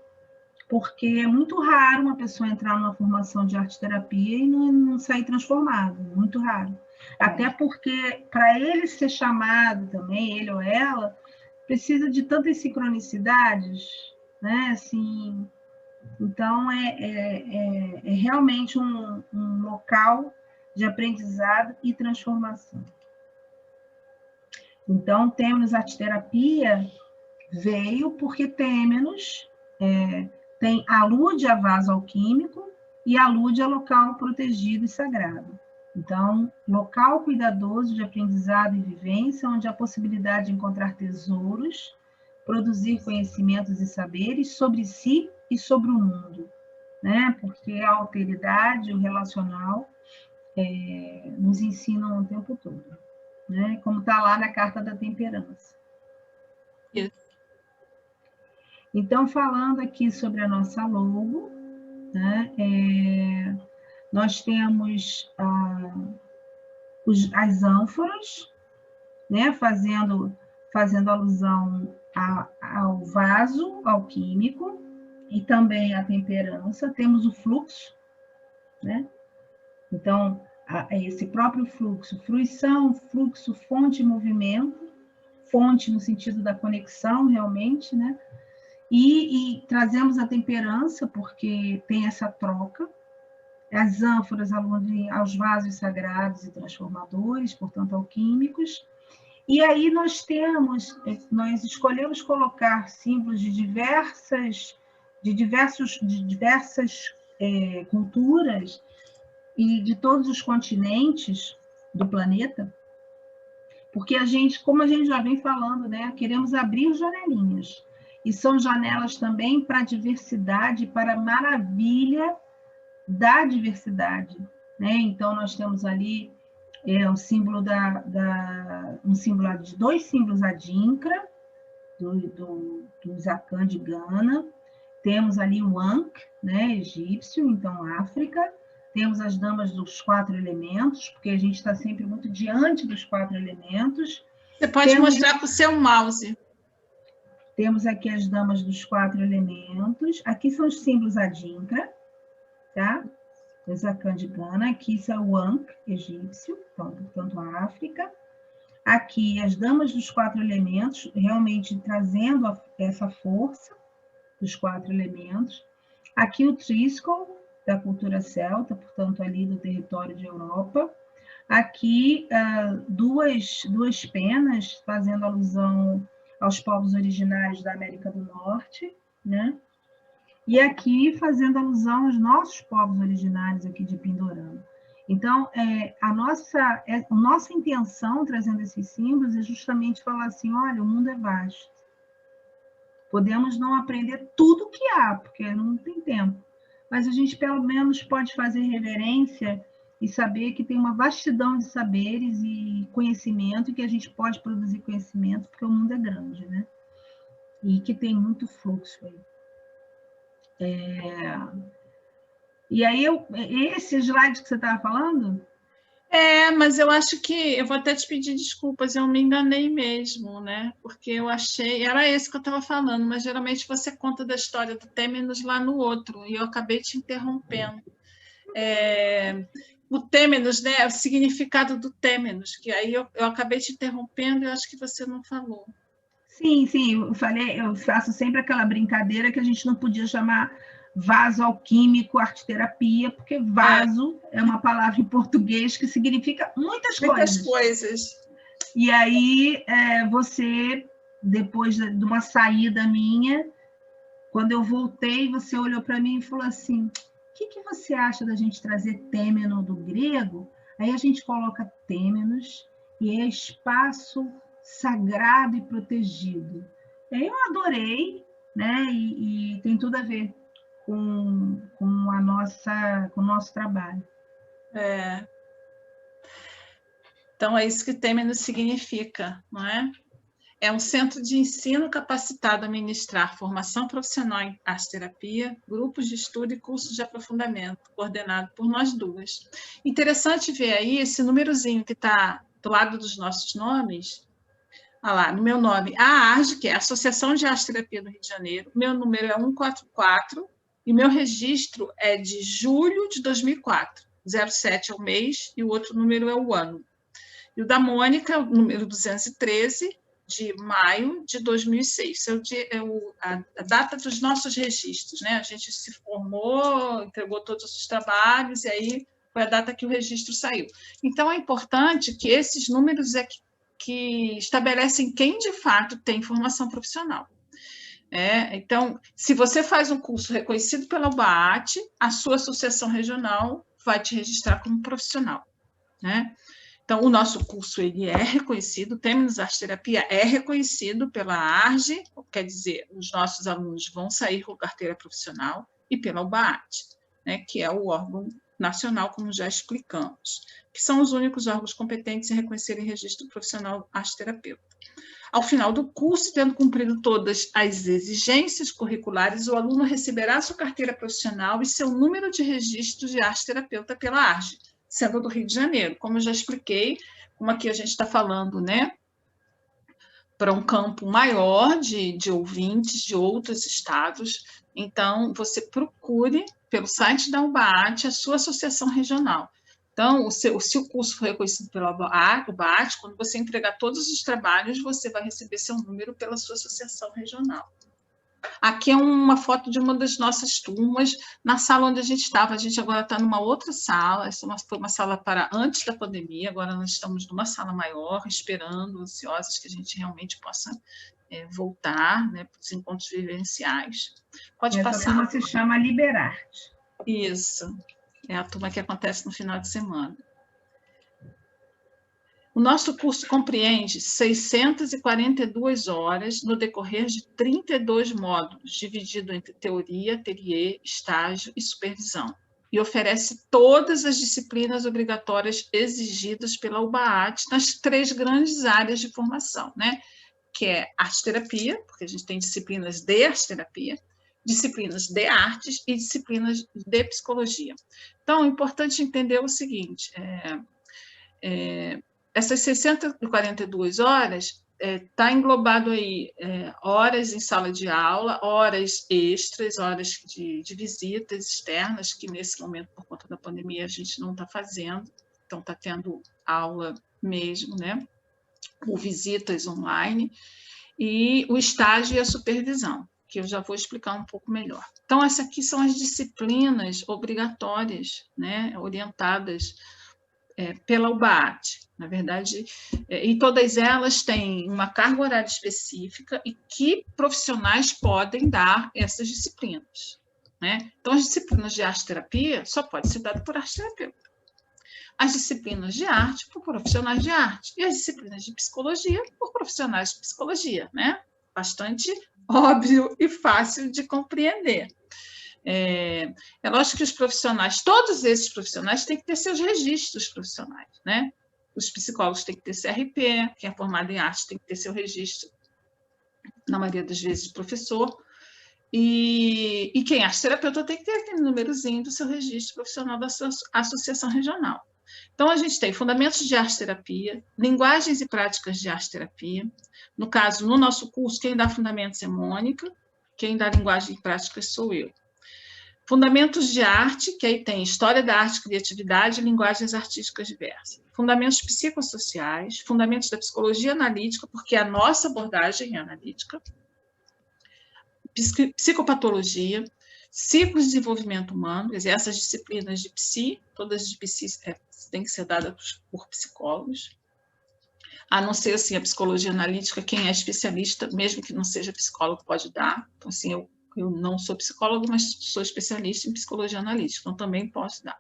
porque é muito raro uma pessoa entrar numa formação de arte-terapia e não sair transformado, muito raro. Até porque, para ele ser chamado também, ele ou ela, precisa de tantas sincronicidades, né? Assim, então, é realmente um local de aprendizado e transformação. Então, temos arte-terapia, veio porque temos, tem alude a vaso alquímico e alude a local protegido e sagrado. Então, local cuidadoso de aprendizado e vivência, onde há possibilidade de encontrar tesouros, produzir conhecimentos e saberes sobre si e sobre o mundo, né? Porque a alteridade, o relacional, nos ensinam o tempo todo, né? Como está lá na Carta da Temperança. Isso. Então, falando aqui sobre a nossa logo, né? Nós temos as ânforas, né? Fazendo alusão ao vaso alquímico e também à temperança. Temos o fluxo, né? Então, esse próprio fluxo, fruição, fluxo, fonte e movimento, fonte no sentido da conexão, realmente, né? E trazemos a temperança, porque tem essa troca. As ânforas aludem aos vasos sagrados e transformadores, portanto, alquímicos. E aí nós escolhemos colocar símbolos de diversas culturas e de todos os continentes do planeta, porque como a gente já vem falando, né, queremos abrir janelinhas. E são janelas também para a diversidade, para a maravilha da diversidade, né? Então, nós temos ali é o símbolo um símbolo de 2 símbolos adinkra, dos Akan de Gana. Temos ali o Ankh, né, egípcio, então África. Temos as damas dos 4 elementos, porque a gente está sempre muito diante dos 4 elementos. Você pode mostrar com o seu mouse. Temos aqui as damas dos 4 elementos. Aqui são os símbolos adinkra, tá? Os Akan de Gana. Aqui são o Ankh egípcio, tanto a África. Aqui as damas dos 4 elementos, realmente trazendo essa força dos 4 elementos. Aqui o Triskel, da cultura celta, portanto, ali do território de Europa. Aqui, duas penas, fazendo alusão aos povos originários da América do Norte, né? E aqui, fazendo alusão aos nossos povos originários aqui de Pindorama. Então, a nossa intenção, trazendo esses símbolos, é justamente falar assim, olha, o mundo é vasto. Podemos não aprender tudo que há, porque não tem tempo. Mas a gente, pelo menos, pode fazer reverência e saber que tem uma vastidão de saberes e conhecimento, e que a gente pode produzir conhecimento, porque o mundo é grande, né? E que tem muito fluxo aí. E aí, esse slide que você estava falando? Mas eu acho que, eu vou até te pedir desculpas, eu me enganei mesmo, né? Porque eu achei, era esse que eu estava falando, mas geralmente você conta da história do Têmenos lá no outro, e eu acabei te interrompendo. O Têmenos, né? O significado do Têmenos, que aí eu acabei te interrompendo e eu acho que você não falou. Sim, eu faço sempre aquela brincadeira que a gente não podia chamar vaso alquímico, arte-terapia, porque vaso é uma palavra em português que significa muitas coisas. E aí, você, depois de uma saída minha, quando eu voltei, você olhou para mim e falou assim, o que você acha da gente trazer têmeno do grego? Aí a gente coloca têmenos e é espaço sagrado e protegido. E aí eu adorei, né? E tem tudo a ver com o nosso trabalho. Então, é isso que Têmenos significa, não é? É um centro de ensino capacitado a ministrar formação profissional em arte-terapia, grupos de estudo e cursos de aprofundamento, coordenado por nós duas. Interessante ver aí esse númerozinho que está do lado dos nossos nomes. Olha lá, no meu nome, a ARGE, que é a Associação de Arte-Terapia do Rio de Janeiro, meu número é 144 e meu registro é de julho de 2004. 07 é o mês e o outro número é o ano. E o da Mônica, o número 213, de maio de 2006. A data dos nossos registros, né? A gente se formou, entregou todos os trabalhos, e aí foi a data que o registro saiu. Então, é importante que esses números que estabelecem quem, de fato, tem formação profissional. Então, se você faz um curso reconhecido pela UBAAT, a sua associação regional vai te registrar como profissional, né? Então, o nosso curso ele é reconhecido, o Têmenos Arte Terapia é reconhecido pela ARGE, quer dizer, os nossos alunos vão sair com carteira profissional, e pela UBAAT, né, que é o órgão nacional, como já explicamos, que são os únicos órgãos competentes em reconhecerem registro profissional arte-terapeuta. Ao final do curso, tendo cumprido todas as exigências curriculares, o aluno receberá sua carteira profissional e seu número de registro de arte-terapeuta pela ARGE, sendo do Rio de Janeiro, como eu já expliquei, como aqui a gente está falando, né, para um campo maior de ouvintes de outros estados, então você procure pelo site da UBAAT a sua associação regional. Então, se o curso for reconhecido pela UBAAT, quando você entregar todos os trabalhos, você vai receber seu número pela sua associação regional. Aqui é uma foto de uma das nossas turmas, na sala onde a gente estava. A gente agora está numa outra sala, essa foi uma sala para antes da pandemia, agora nós estamos numa sala maior, esperando, ansiosos que a gente realmente possa voltar, né, para os encontros vivenciais. Pode passar. Essa turma se chama Liberarte. Isso, é a turma que acontece no final de semana. O nosso curso compreende 642 horas no decorrer de 32 módulos, dividido entre teoria, ateliê, estágio e supervisão. e oferece todas as disciplinas obrigatórias exigidas pela UBAAT nas 3 grandes áreas de formação, né? Que é arte-terapia, porque a gente tem disciplinas de arte-terapia, disciplinas de artes e disciplinas de psicologia. Então, é importante entender o seguinte, essas 642 horas está englobado aí horas em sala de aula, horas extras, horas de visitas externas, que nesse momento, por conta da pandemia, a gente não está fazendo, então está tendo aula mesmo, né? Por visitas online, e o estágio e a supervisão, que eu já vou explicar um pouco melhor. Então, essas aqui são as disciplinas obrigatórias, né? Orientadas pela UBAAT, na verdade, e todas elas têm uma carga horária específica e que profissionais podem dar essas disciplinas, né? Então, as disciplinas de arte-terapia só podem ser dadas por arte-terapeuta. As disciplinas de arte por profissionais de arte e as disciplinas de psicologia por profissionais de psicologia, né? Bastante óbvio e fácil de compreender. É lógico que os profissionais, todos esses profissionais têm que ter seus registros profissionais, né? Os psicólogos têm que ter CRP, quem é formado em arte tem que ter seu registro, na maioria das vezes, de professor, e quem é arte-terapeuta tem que ter aquele númerozinho do seu registro profissional da sua associação regional. Então, a gente tem fundamentos de arte-terapia, linguagens e práticas de arte-terapia. No caso, no nosso curso, quem dá fundamentos é Mônica, quem dá linguagem e práticas sou eu. Fundamentos de arte, que aí tem história da arte, criatividade e linguagens artísticas diversas. Fundamentos psicossociais, fundamentos da psicologia analítica, porque a nossa abordagem é analítica. Psicopatologia, ciclos de desenvolvimento humano, quer dizer, essas disciplinas de psi, todas de psi têm que ser dadas por psicólogos, a não ser assim, a psicologia analítica, quem é especialista, mesmo que não seja psicólogo, pode dar. Então, assim, eu não sou psicólogo, mas sou especialista em psicologia analítica, então também posso dar.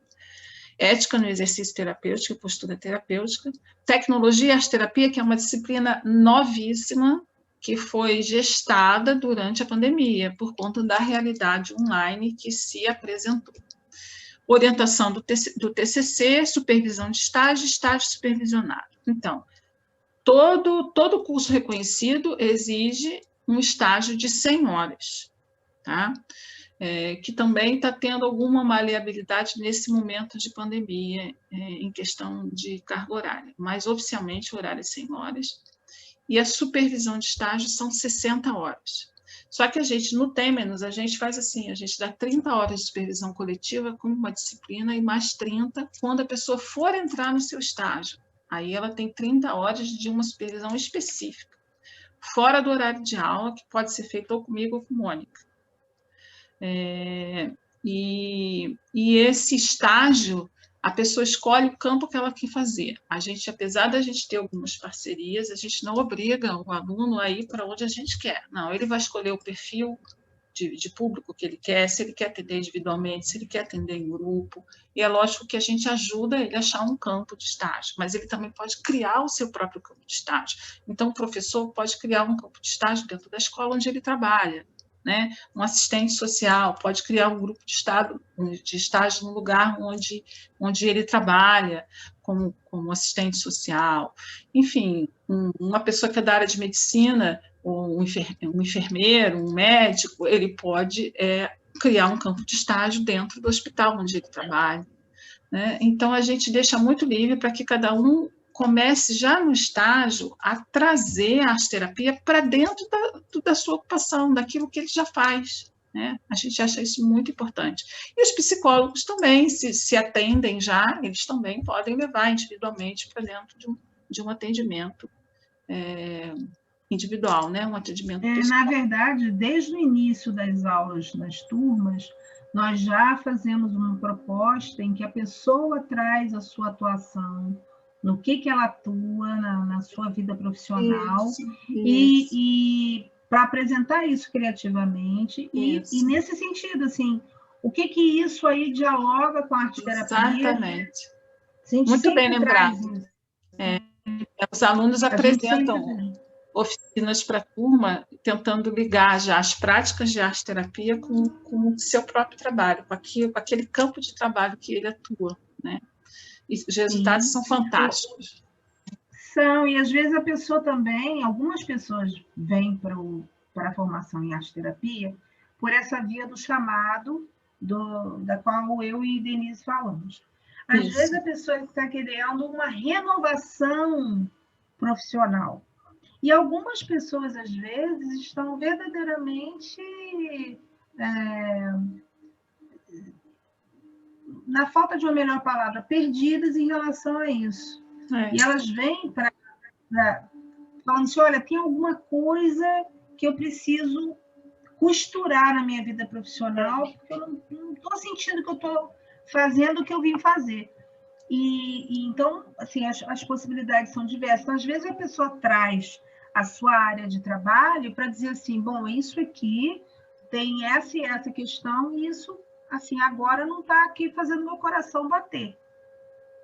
Ética no exercício terapêutico e postura terapêutica. Tecnologia e arte-terapia, que é uma disciplina novíssima, que foi gestada durante a pandemia, por conta da realidade online que se apresentou. Orientação do TCC, supervisão de estágio supervisionado. Então, todo curso reconhecido exige um estágio de 100 horas, tá? Que também está tendo alguma maleabilidade nesse momento de pandemia, em questão de carga horária, mas oficialmente o horário é 100 horas, e a supervisão de estágio são 60 horas. Só que a gente, no Temenos, a gente faz assim, a gente dá 30 horas de supervisão coletiva como uma disciplina e mais 30 quando a pessoa for entrar no seu estágio. Aí ela tem 30 horas de uma supervisão específica, fora do horário de aula, que pode ser feito ou comigo ou com Mônica. E esse estágio, a pessoa escolhe o campo que ela quer fazer. A gente, apesar da gente ter algumas parcerias, a gente não obriga o aluno a ir para onde a gente quer. Não, ele vai escolher o perfil de público que ele quer, se ele quer atender individualmente, se ele quer atender em grupo. E é lógico que a gente ajuda ele a achar um campo de estágio, mas ele também pode criar o seu próprio campo de estágio. Então, o professor pode criar um campo de estágio dentro da escola onde ele trabalha, né? Um assistente social pode criar um grupo de estágio no lugar onde ele trabalha como assistente social. Enfim, uma pessoa que é da área de medicina, um enfermeiro, um médico, ele pode criar um campo de estágio dentro do hospital onde ele trabalha, né? Então, a gente deixa muito livre para que cada um comece já no estágio a trazer a arte-terapia para dentro da sua ocupação, daquilo que ele já faz, né? A gente acha isso muito importante. E os psicólogos também, se atendem já, eles também podem levar individualmente para dentro de um atendimento individual, né? Um atendimento pessoal. Na verdade, desde o início das aulas nas turmas, nós já fazemos uma proposta em que a pessoa traz a sua atuação, no que ela atua na sua vida profissional, isso. E para apresentar isso criativamente, e nesse sentido, assim, o que isso aí dialoga com a arte-terapia? Exatamente. Muito bem lembrado. Os alunos apresentam oficinas para a turma, tentando ligar já as práticas de arte-terapia com o seu próprio trabalho, com aquele campo de trabalho que ele atua, né? E os resultados são fantásticos. São, e às vezes a pessoa também, algumas pessoas vêm para a formação em arte-terapia por essa via do chamado, da qual eu e Denise falamos. Às vezes a pessoa está querendo uma renovação profissional. E algumas pessoas, às vezes, estão verdadeiramente na falta de uma melhor palavra, perdidas em relação a isso. E elas vêm falando assim, olha, tem alguma coisa que eu preciso costurar na minha vida profissional, porque eu não estou sentindo que eu estou fazendo o que eu vim fazer. E então, assim, as possibilidades são diversas. Então, às vezes a pessoa traz a sua área de trabalho para dizer assim, bom, isso aqui tem essa e essa questão, e isso, assim, agora não está aqui fazendo meu coração bater.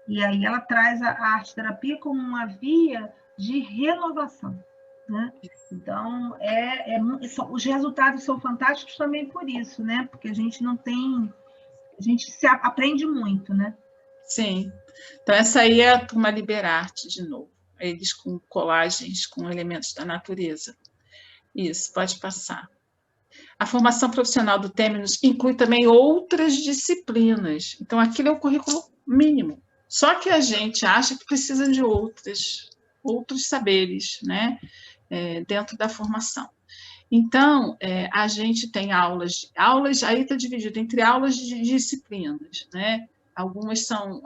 E aí ela traz a arte-terapia como uma via de renovação, né? Então, os resultados são fantásticos também por isso, né? Porque a gente se aprende muito, né? Sim. Então, essa aí é a turma Liberarte, de novo. Eles com colagens com elementos da natureza. Isso, pode passar. A formação profissional do Terminus inclui também outras disciplinas. Então, aquilo é o currículo mínimo. Só que a gente acha que precisa de outros saberes, né? Dentro da formação. Então, a gente tem aulas, aí está dividido entre aulas de disciplinas, né? Algumas são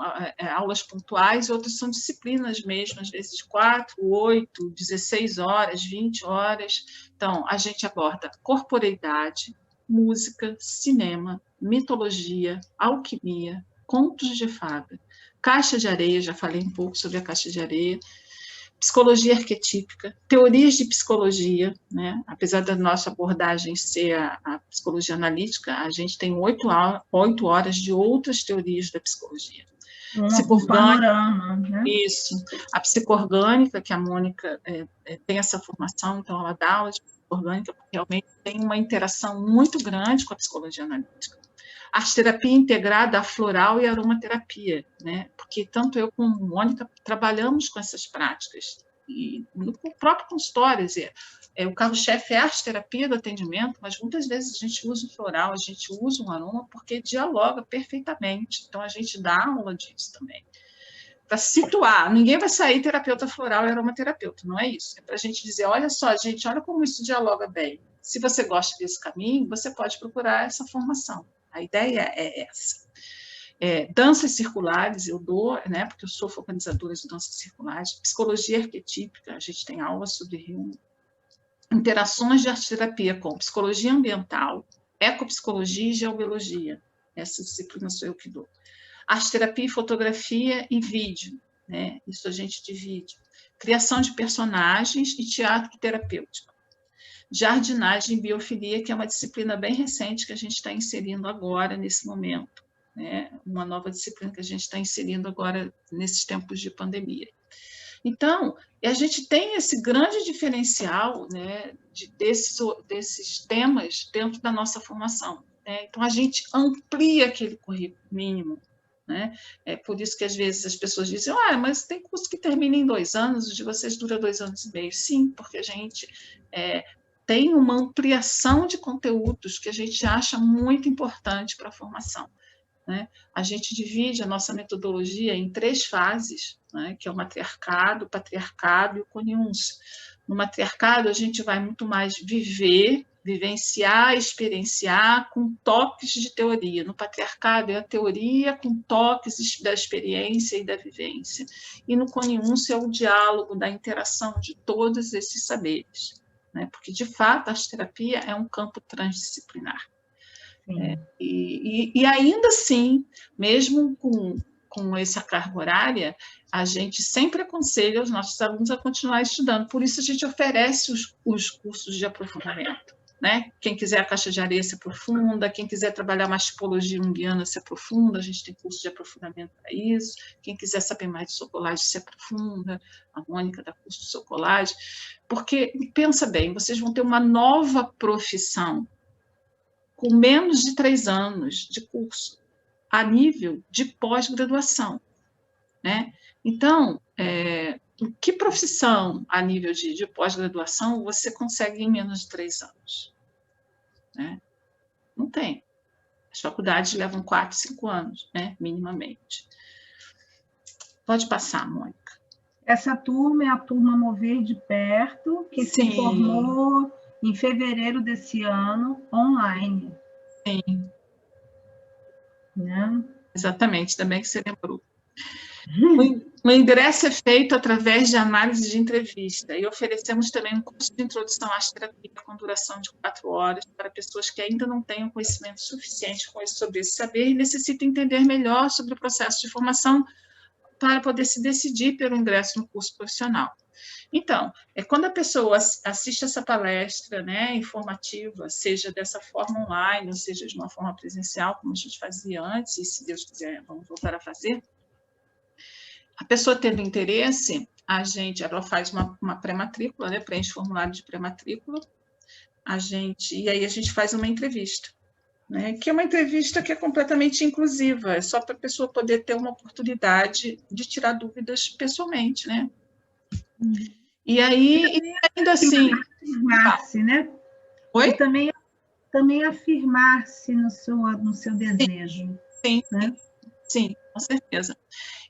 aulas pontuais, outras são disciplinas mesmo, às vezes 4, 8, 16 horas, 20 horas. Então, a gente aborda corporeidade, música, cinema, mitologia, alquimia, contos de fada, caixa de areia, já falei um pouco sobre a caixa de areia, psicologia arquetípica, teorias de psicologia, né? Apesar da nossa abordagem ser a psicologia analítica, a gente tem 8 horas de outras teorias da psicologia. Panorama, né? Isso. A psicoorgânica, que a Mônica tem essa formação, então ela dá aula de psicoorgânica, porque realmente tem uma interação muito grande com a psicologia analítica. Arte-terapia integrada à floral e aromaterapia, né? Porque tanto eu como a Mônica trabalhamos com essas práticas. E no próprio consultório, o carro-chefe é a arte-terapia do atendimento, mas muitas vezes a gente usa o floral, a gente usa um aroma, porque dialoga perfeitamente. Então, a gente dá aula disso também. Para situar, ninguém vai sair terapeuta floral e aromaterapeuta, não é isso. É para a gente dizer, olha só, gente, olha como isso dialoga bem. Se você gosta desse caminho, você pode procurar essa formação. A ideia é essa. Danças circulares, eu dou, né, porque eu sou focalizadora de danças circulares, psicologia arquetípica, a gente tem aulas sobre Jung, interações de arte-terapia com psicologia ambiental, ecopsicologia e geobiologia. Essa disciplina sou eu que dou. Arte-terapia, fotografia e vídeo, né? Isso a gente divide. Criação de personagens e teatro terapêutico. Jardinagem e biofilia, que é uma disciplina bem recente que a gente está inserindo agora, nesse momento. Né? Uma nova disciplina que a gente está inserindo agora, nesses tempos de pandemia. Então, a gente tem esse grande diferencial, né, desses temas dentro da nossa formação. Né? Então, a gente amplia aquele currículo mínimo. Né? É por isso que, às vezes, as pessoas dizem, mas tem curso que termina em 2 anos, o de vocês dura 2 anos e meio. Sim, porque a gente tem uma ampliação de conteúdos que a gente acha muito importante para a formação. Né? A gente divide a nossa metodologia em 3 fases, né? Que é o matriarcado, o patriarcado e o coniúncio. No matriarcado, a gente vai muito mais vivenciar, experienciar com toques de teoria. No patriarcado, é a teoria com toques da experiência e da vivência. E no coniúncio, é o diálogo, da interação de todos esses saberes. Né? Porque, de fato, a arte-terapia é um campo transdisciplinar. E ainda assim, mesmo com essa carga horária, a gente sempre aconselha os nossos alunos a continuar estudando. Por isso, a gente oferece os cursos de aprofundamento. né? Quem quiser a caixa de areia se aprofunda, quem quiser trabalhar mais tipologia junguiana se aprofunda, a gente tem curso de aprofundamento para isso, quem quiser saber mais de socolagem se aprofunda, a Mônica dá curso de socolagem, porque, pensa bem, vocês vão ter uma nova profissão com menos de 3 anos de curso, a nível de pós-graduação, né? Então, que profissão a nível de pós-graduação você consegue em menos de 3 anos? Né? Não tem. As faculdades levam 4, 5 anos, né? Minimamente. Pode passar, Mônica. Essa turma é a turma Mover de Perto, que Sim. se formou em fevereiro desse ano, online. Sim. Né? Exatamente, também que você lembrou. O ingresso é feito através de análise de entrevista e oferecemos também um curso de introdução à arte-terapia com duração de 4 horas para pessoas que ainda não tenham conhecimento suficiente sobre esse saber e necessitam entender melhor sobre o processo de formação para poder se decidir pelo ingresso no curso profissional. Então, quando a pessoa assiste essa palestra, né, informativa, seja dessa forma online, ou seja de uma forma presencial, como a gente fazia antes, e se Deus quiser, vamos voltar a fazer, a pessoa tendo interesse, ela faz uma pré-matrícula, né, preenche formulário de pré-matrícula, e aí a gente faz uma entrevista, né, que é uma entrevista que é completamente inclusiva, é só para a pessoa poder ter uma oportunidade de tirar dúvidas pessoalmente, né? E aí, ainda assim... Afirmar-se, né? Oi? E também afirmar-se no seu desejo. Sim, né? Sim, com certeza.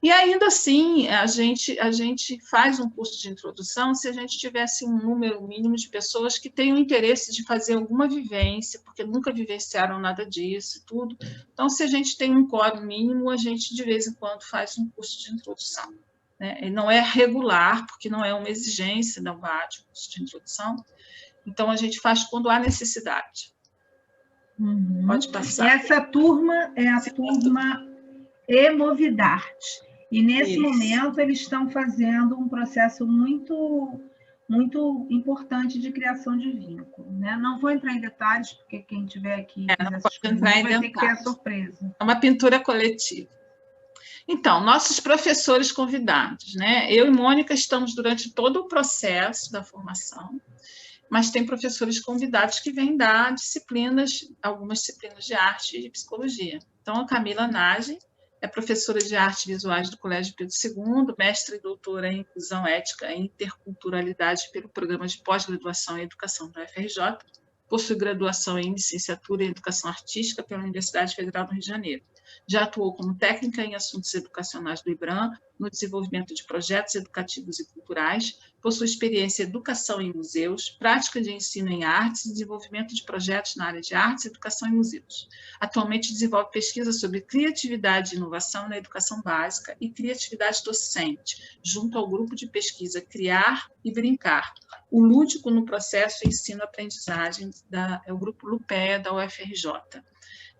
E ainda assim, a gente faz um curso de introdução se a gente tivesse um número mínimo de pessoas que tenham interesse de fazer alguma vivência, porque nunca vivenciaram nada disso e tudo. Então, se a gente tem um quórum mínimo, a gente, de vez em quando, faz um curso de introdução. Né? E não é regular, porque não é uma exigência da UVAD, o curso de introdução. Então, a gente faz quando há necessidade. Uhum. Pode passar. Essa turma é a turma Emovidarte. E, nesse momento, eles estão fazendo um processo muito, muito importante de criação de vínculo. Né? Não vou entrar em detalhes, porque quem estiver aqui vai ter que ter a surpresa. É uma pintura coletiva. Então, nossos professores convidados, né? Eu e Mônica estamos durante todo o processo da formação, mas tem professores convidados que vêm dar algumas disciplinas de arte e de psicologia. Então, a Camila Nage é professora de artes visuais do Colégio Pedro II, mestre e doutora em inclusão ética e interculturalidade pelo programa de pós-graduação em educação da UFRJ, possui graduação em licenciatura em educação artística pela Universidade Federal do Rio de Janeiro. Já atuou como técnica em assuntos educacionais do IBRAM, no desenvolvimento de projetos educativos e culturais, possui experiência em educação em museus, prática de ensino em artes e desenvolvimento de projetos na área de artes, educação e museus. Atualmente desenvolve pesquisa sobre criatividade e inovação na educação básica e criatividade docente, junto ao grupo de pesquisa Criar e Brincar, o lúdico no processo ensino-aprendizagem, é o grupo LUPEA da UFRJ.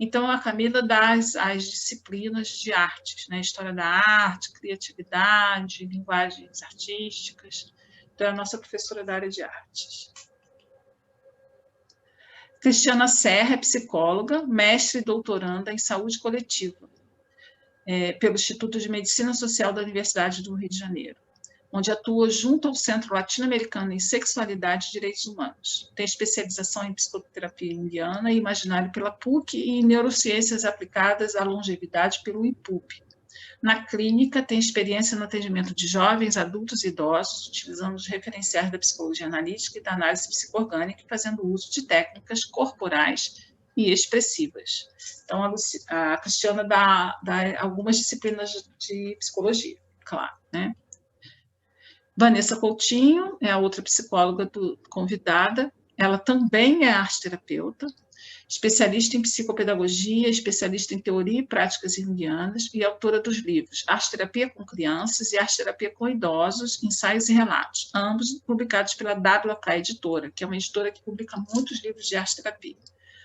Então, a Camila dá as disciplinas de artes, né? História da arte, criatividade, linguagens artísticas. Então, é a nossa professora da área de artes. Cristiana Serra é psicóloga, mestre e doutoranda em saúde coletiva, pelo Instituto de Medicina Social da Universidade do Rio de Janeiro, onde atua junto ao Centro Latino-Americano em Sexualidade e Direitos Humanos. Tem especialização em psicoterapia junguiana e imaginário pela PUC e em neurociências aplicadas à longevidade pelo IPUP. Na clínica, tem experiência no atendimento de jovens, adultos e idosos, utilizando os referenciais da psicologia analítica e da análise psicoorgânica, fazendo uso de técnicas corporais e expressivas. Então, a Cristiana dá algumas disciplinas de psicologia, claro, né? Vanessa Coutinho é a outra psicóloga convidada, ela também é arte-terapeuta, especialista em psicopedagogia, especialista em teoria e práticas junguianas e autora dos livros Arte-terapia com crianças e Arte-terapia com idosos, ensaios e relatos, ambos publicados pela WK Editora, que é uma editora que publica muitos livros de arte-terapia.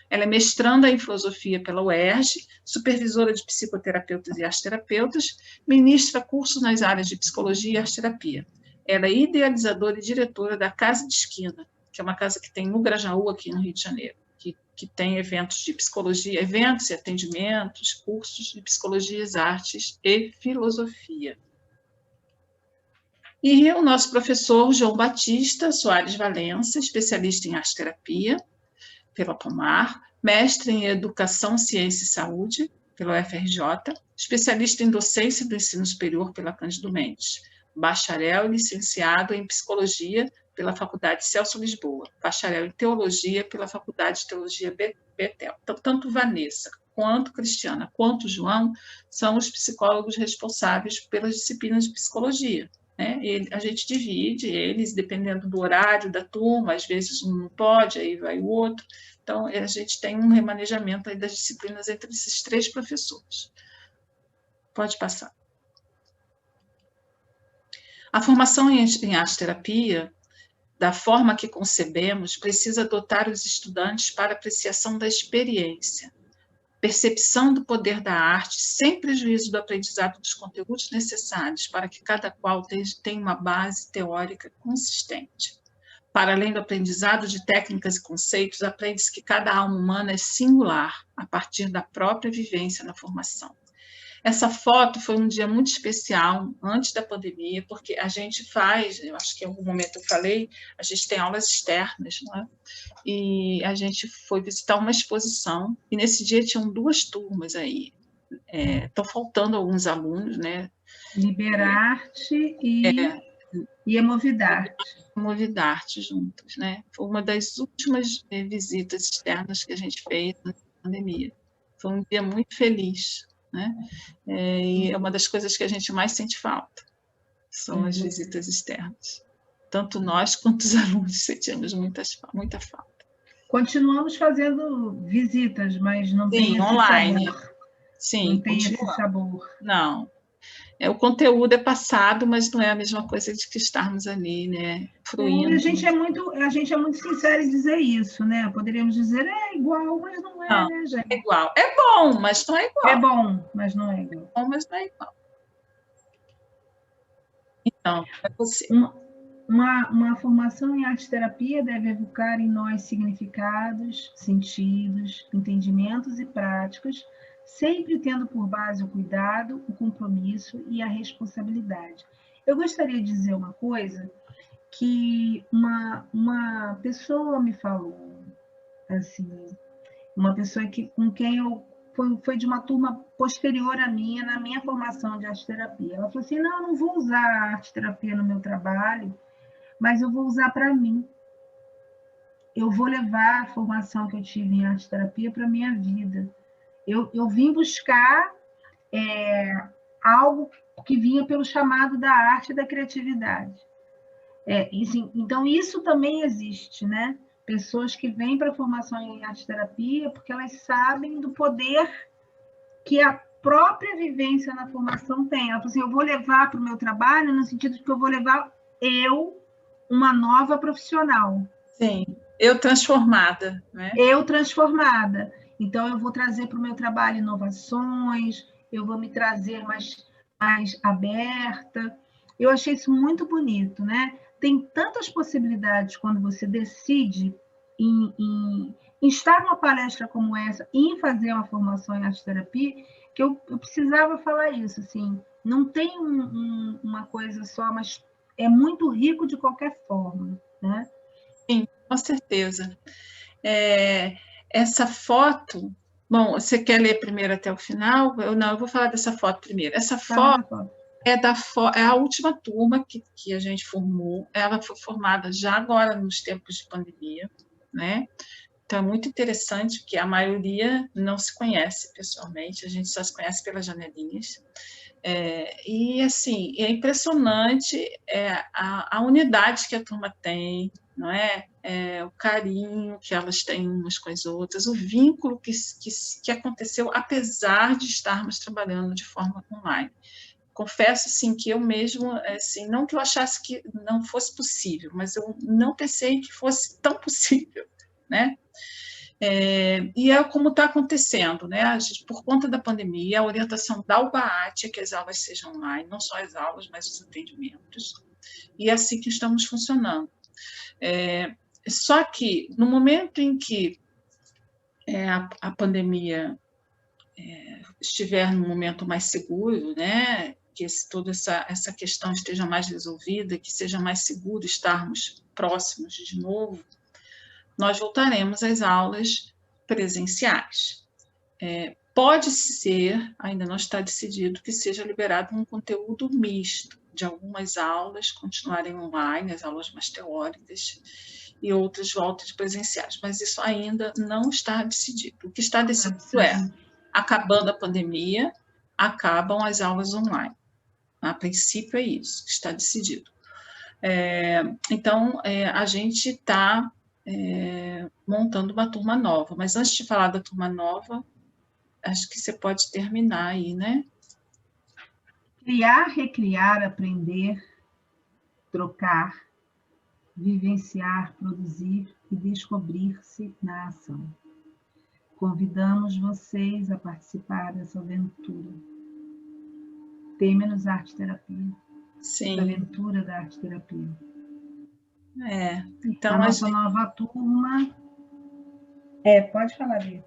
Ela é mestranda em filosofia pela UERJ, supervisora de psicoterapeutas e arte-terapeutas, ministra cursos nas áreas de psicologia e arte-terapia. Ela é idealizadora e diretora da Casa de Esquina, que é uma casa que tem no Grajaú, aqui no Rio de Janeiro, que tem eventos de psicologia, eventos e atendimentos, cursos de psicologias, artes e filosofia. E o nosso professor João Batista Soares Valença, especialista em arte-terapia, pela Pomar, mestre em Educação, Ciência e Saúde, pela UFRJ, especialista em Docência do Ensino Superior pela Cândido Mendes, bacharel e licenciado em Psicologia pela Faculdade Celso Lisboa, bacharel em Teologia pela Faculdade de Teologia Betel. Então, tanto Vanessa, quanto Cristiana, quanto João, são os psicólogos responsáveis pelas disciplinas de psicologia. Né? A gente divide eles, dependendo do horário da turma, às vezes um não pode, aí vai o outro. Então, a gente tem um remanejamento aí das disciplinas entre esses 3 professores. Pode passar. A formação em arte-terapia, da forma que concebemos, precisa dotar os estudantes para apreciação da experiência, percepção do poder da arte, sem prejuízo do aprendizado dos conteúdos necessários para que cada qual tenha uma base teórica consistente. Para além do aprendizado de técnicas e conceitos, aprende-se que cada alma humana é singular, a partir da própria vivência na formação. Essa foto foi um dia muito especial, antes da pandemia, porque a gente faz, eu acho que em algum momento eu falei, a gente tem aulas externas, não é? E a gente foi visitar uma exposição, e nesse dia tinham 2 turmas aí. Estão faltando alguns alunos, né? Liberarte e Emovidarte. Emovidarte juntos, né? Foi uma das últimas visitas externas que a gente fez na pandemia. Foi um dia muito feliz, né? E é uma das coisas que a gente mais sente falta, são as visitas externas. Tanto nós quanto os alunos sentimos muita falta. Continuamos fazendo visitas, mas não tem esse online. sabor. Sim, não tem esse sabor. Não. O conteúdo é passado, mas não é a mesma coisa de que estarmos ali, né? Fruindo. A gente é muito sincero em dizer isso, né? Poderíamos dizer, é igual, mas não é, não, né, gente? É igual. É bom, mas não é igual. É bom, mas não é igual. É bom, mas não é igual. Então, é você. Uma formação em arte-terapia deve evocar em nós significados, sentidos, entendimentos e práticas, sempre tendo por base o cuidado, o compromisso e a responsabilidade. Eu gostaria de dizer uma coisa que uma pessoa me falou, assim, uma pessoa com quem eu foi de uma turma posterior à minha, na minha formação de arte-terapia. Ela falou assim, não vou usar a arte-terapia no meu trabalho, mas eu vou usar para mim. Eu vou levar a formação que eu tive em arte-terapia para a minha vida. Eu vim buscar algo que vinha pelo chamado da arte e da criatividade. Assim, então, isso também existe, né? Pessoas que vêm para a formação em arte-terapia porque elas sabem do poder que a própria vivência na formação tem. Ela falou assim, eu vou levar para o meu trabalho no sentido de que eu vou levar uma nova profissional. Sim, eu transformada, né? Eu transformada. Então, eu vou trazer para o meu trabalho inovações, eu vou me trazer mais aberta. Eu achei isso muito bonito, né? Tem tantas possibilidades quando você decide em estar numa palestra como essa, em fazer uma formação em arte-terapia, que eu precisava falar isso, assim, não tem uma coisa só, mas é muito rico de qualquer forma, né? Sim, com certeza. Essa foto, bom, você quer ler primeiro até o final? Eu vou falar dessa foto primeiro. Essa foto é a última turma que a gente formou. Ela foi formada já agora nos tempos de pandemia, né? Então, é muito interessante que a maioria não se conhece pessoalmente, a gente só se conhece pelas janelinhas. E, assim, é impressionante a unidade que a turma tem, não é? O carinho que elas têm umas com as outras, o vínculo que aconteceu, apesar de estarmos trabalhando de forma online. Confesso, assim, que eu mesmo, assim, não que eu achasse que não fosse possível, mas eu não pensei que fosse tão possível, né? E é como está acontecendo, né? Por conta da pandemia, a orientação da UBAAT é que as aulas sejam online, não só as aulas, mas os atendimentos, e é assim que estamos funcionando. Só que, no momento em que a pandemia estiver num momento mais seguro, né, que toda essa questão esteja mais resolvida, que seja mais seguro estarmos próximos de novo, nós voltaremos às aulas presenciais. Pode ser, ainda não está decidido, que seja liberado um conteúdo misto, de algumas aulas continuarem online, as aulas mais teóricas, e outras voltas presenciais, mas isso ainda não está decidido. O que está decidido acabando a pandemia, acabam as aulas online. A princípio é isso que está decidido. Então, a gente está montando uma turma nova, mas antes de falar da turma nova, acho que você pode terminar aí, né? Criar, recriar, aprender, trocar, vivenciar, produzir e descobrir-se na ação. Convidamos vocês a participar dessa aventura. Temenos Arte Terapia. Sim. A aventura da arte terapia. Então a nossa nova turma. Pode falar, Bia.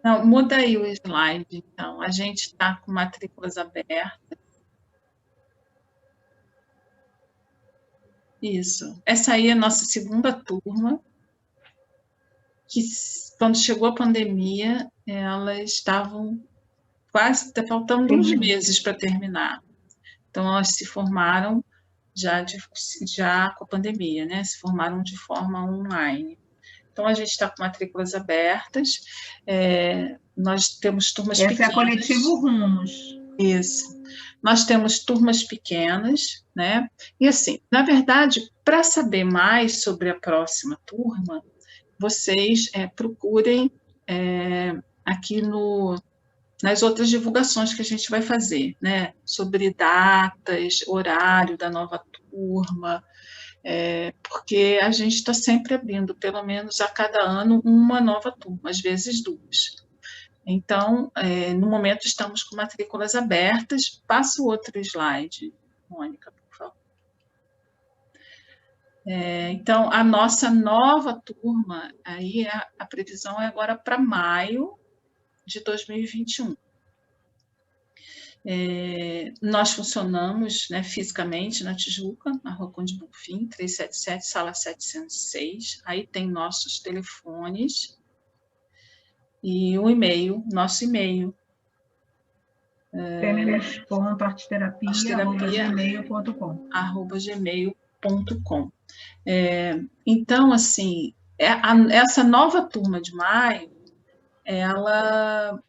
Não, muda aí o slide, então. A gente está com matrículas abertas. Isso. Essa aí é a nossa segunda turma, que quando chegou a pandemia, elas estavam quase faltando uns meses para terminar. Então, elas se formaram já com a pandemia, né? Se formaram de forma online. Então, a gente está com matrículas abertas, nós temos turmas pequenas. Esse é Coletivo Rumos. Isso. Nós temos turmas pequenas, né? E assim, na verdade, para saber mais sobre a próxima turma, vocês procurem aqui nas outras divulgações que a gente vai fazer, né? Sobre datas, horário da nova turma, porque a gente está sempre abrindo, pelo menos a cada ano, uma nova turma, às vezes duas. Então, no momento, estamos com matrículas abertas. Passa o outro slide, Mônica, por favor. Então, a nossa nova turma, aí a previsão é agora para maio de 2021. Nós funcionamos, né, fisicamente na Tijuca, na Rua Conde Bonfim, 377, sala 706. Aí tem nossos telefones e o e-mail, nosso e-mail. Temenos.arteterapia@gmail.com. Então, assim, essa nova turma de maio, ela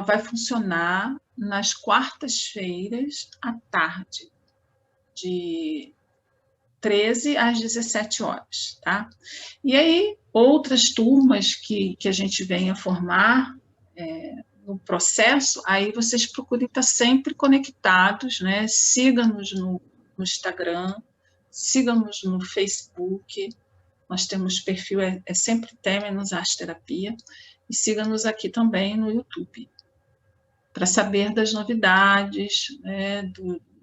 vai funcionar nas quartas-feiras à tarde, de 13 às 17 horas, tá? E aí, outras turmas que a gente venha formar no processo, aí vocês procurem estar sempre conectados, né? Siga-nos no Instagram, siga-nos no Facebook, nós temos perfil, sempre Temenos Arte Terapia, e siga-nos aqui também no YouTube, para saber das novidades, né,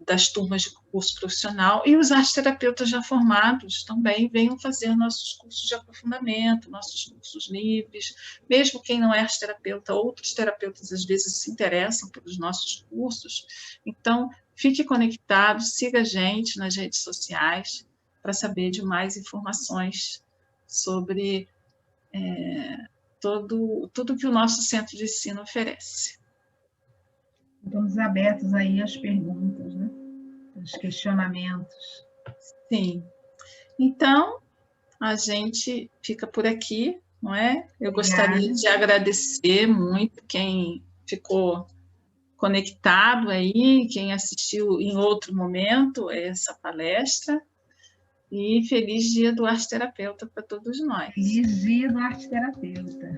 das turmas de curso profissional, e os arteterapeutas já formados também venham fazer nossos cursos de aprofundamento, nossos cursos livres, mesmo quem não é arteterapeuta, outros terapeutas às vezes se interessam pelos nossos cursos. Então, fique conectado, siga a gente nas redes sociais para saber de mais informações sobre tudo que o nosso centro de ensino oferece. Estamos abertos aí às perguntas, né? Aos questionamentos. Sim. Então, a gente fica por aqui, não é? Eu gostaria de agradecer muito quem ficou conectado aí, quem assistiu em outro momento essa palestra. E feliz dia do arteterapeuta para todos nós. Feliz dia do arteterapeuta.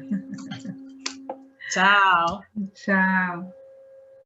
Tchau. Tchau.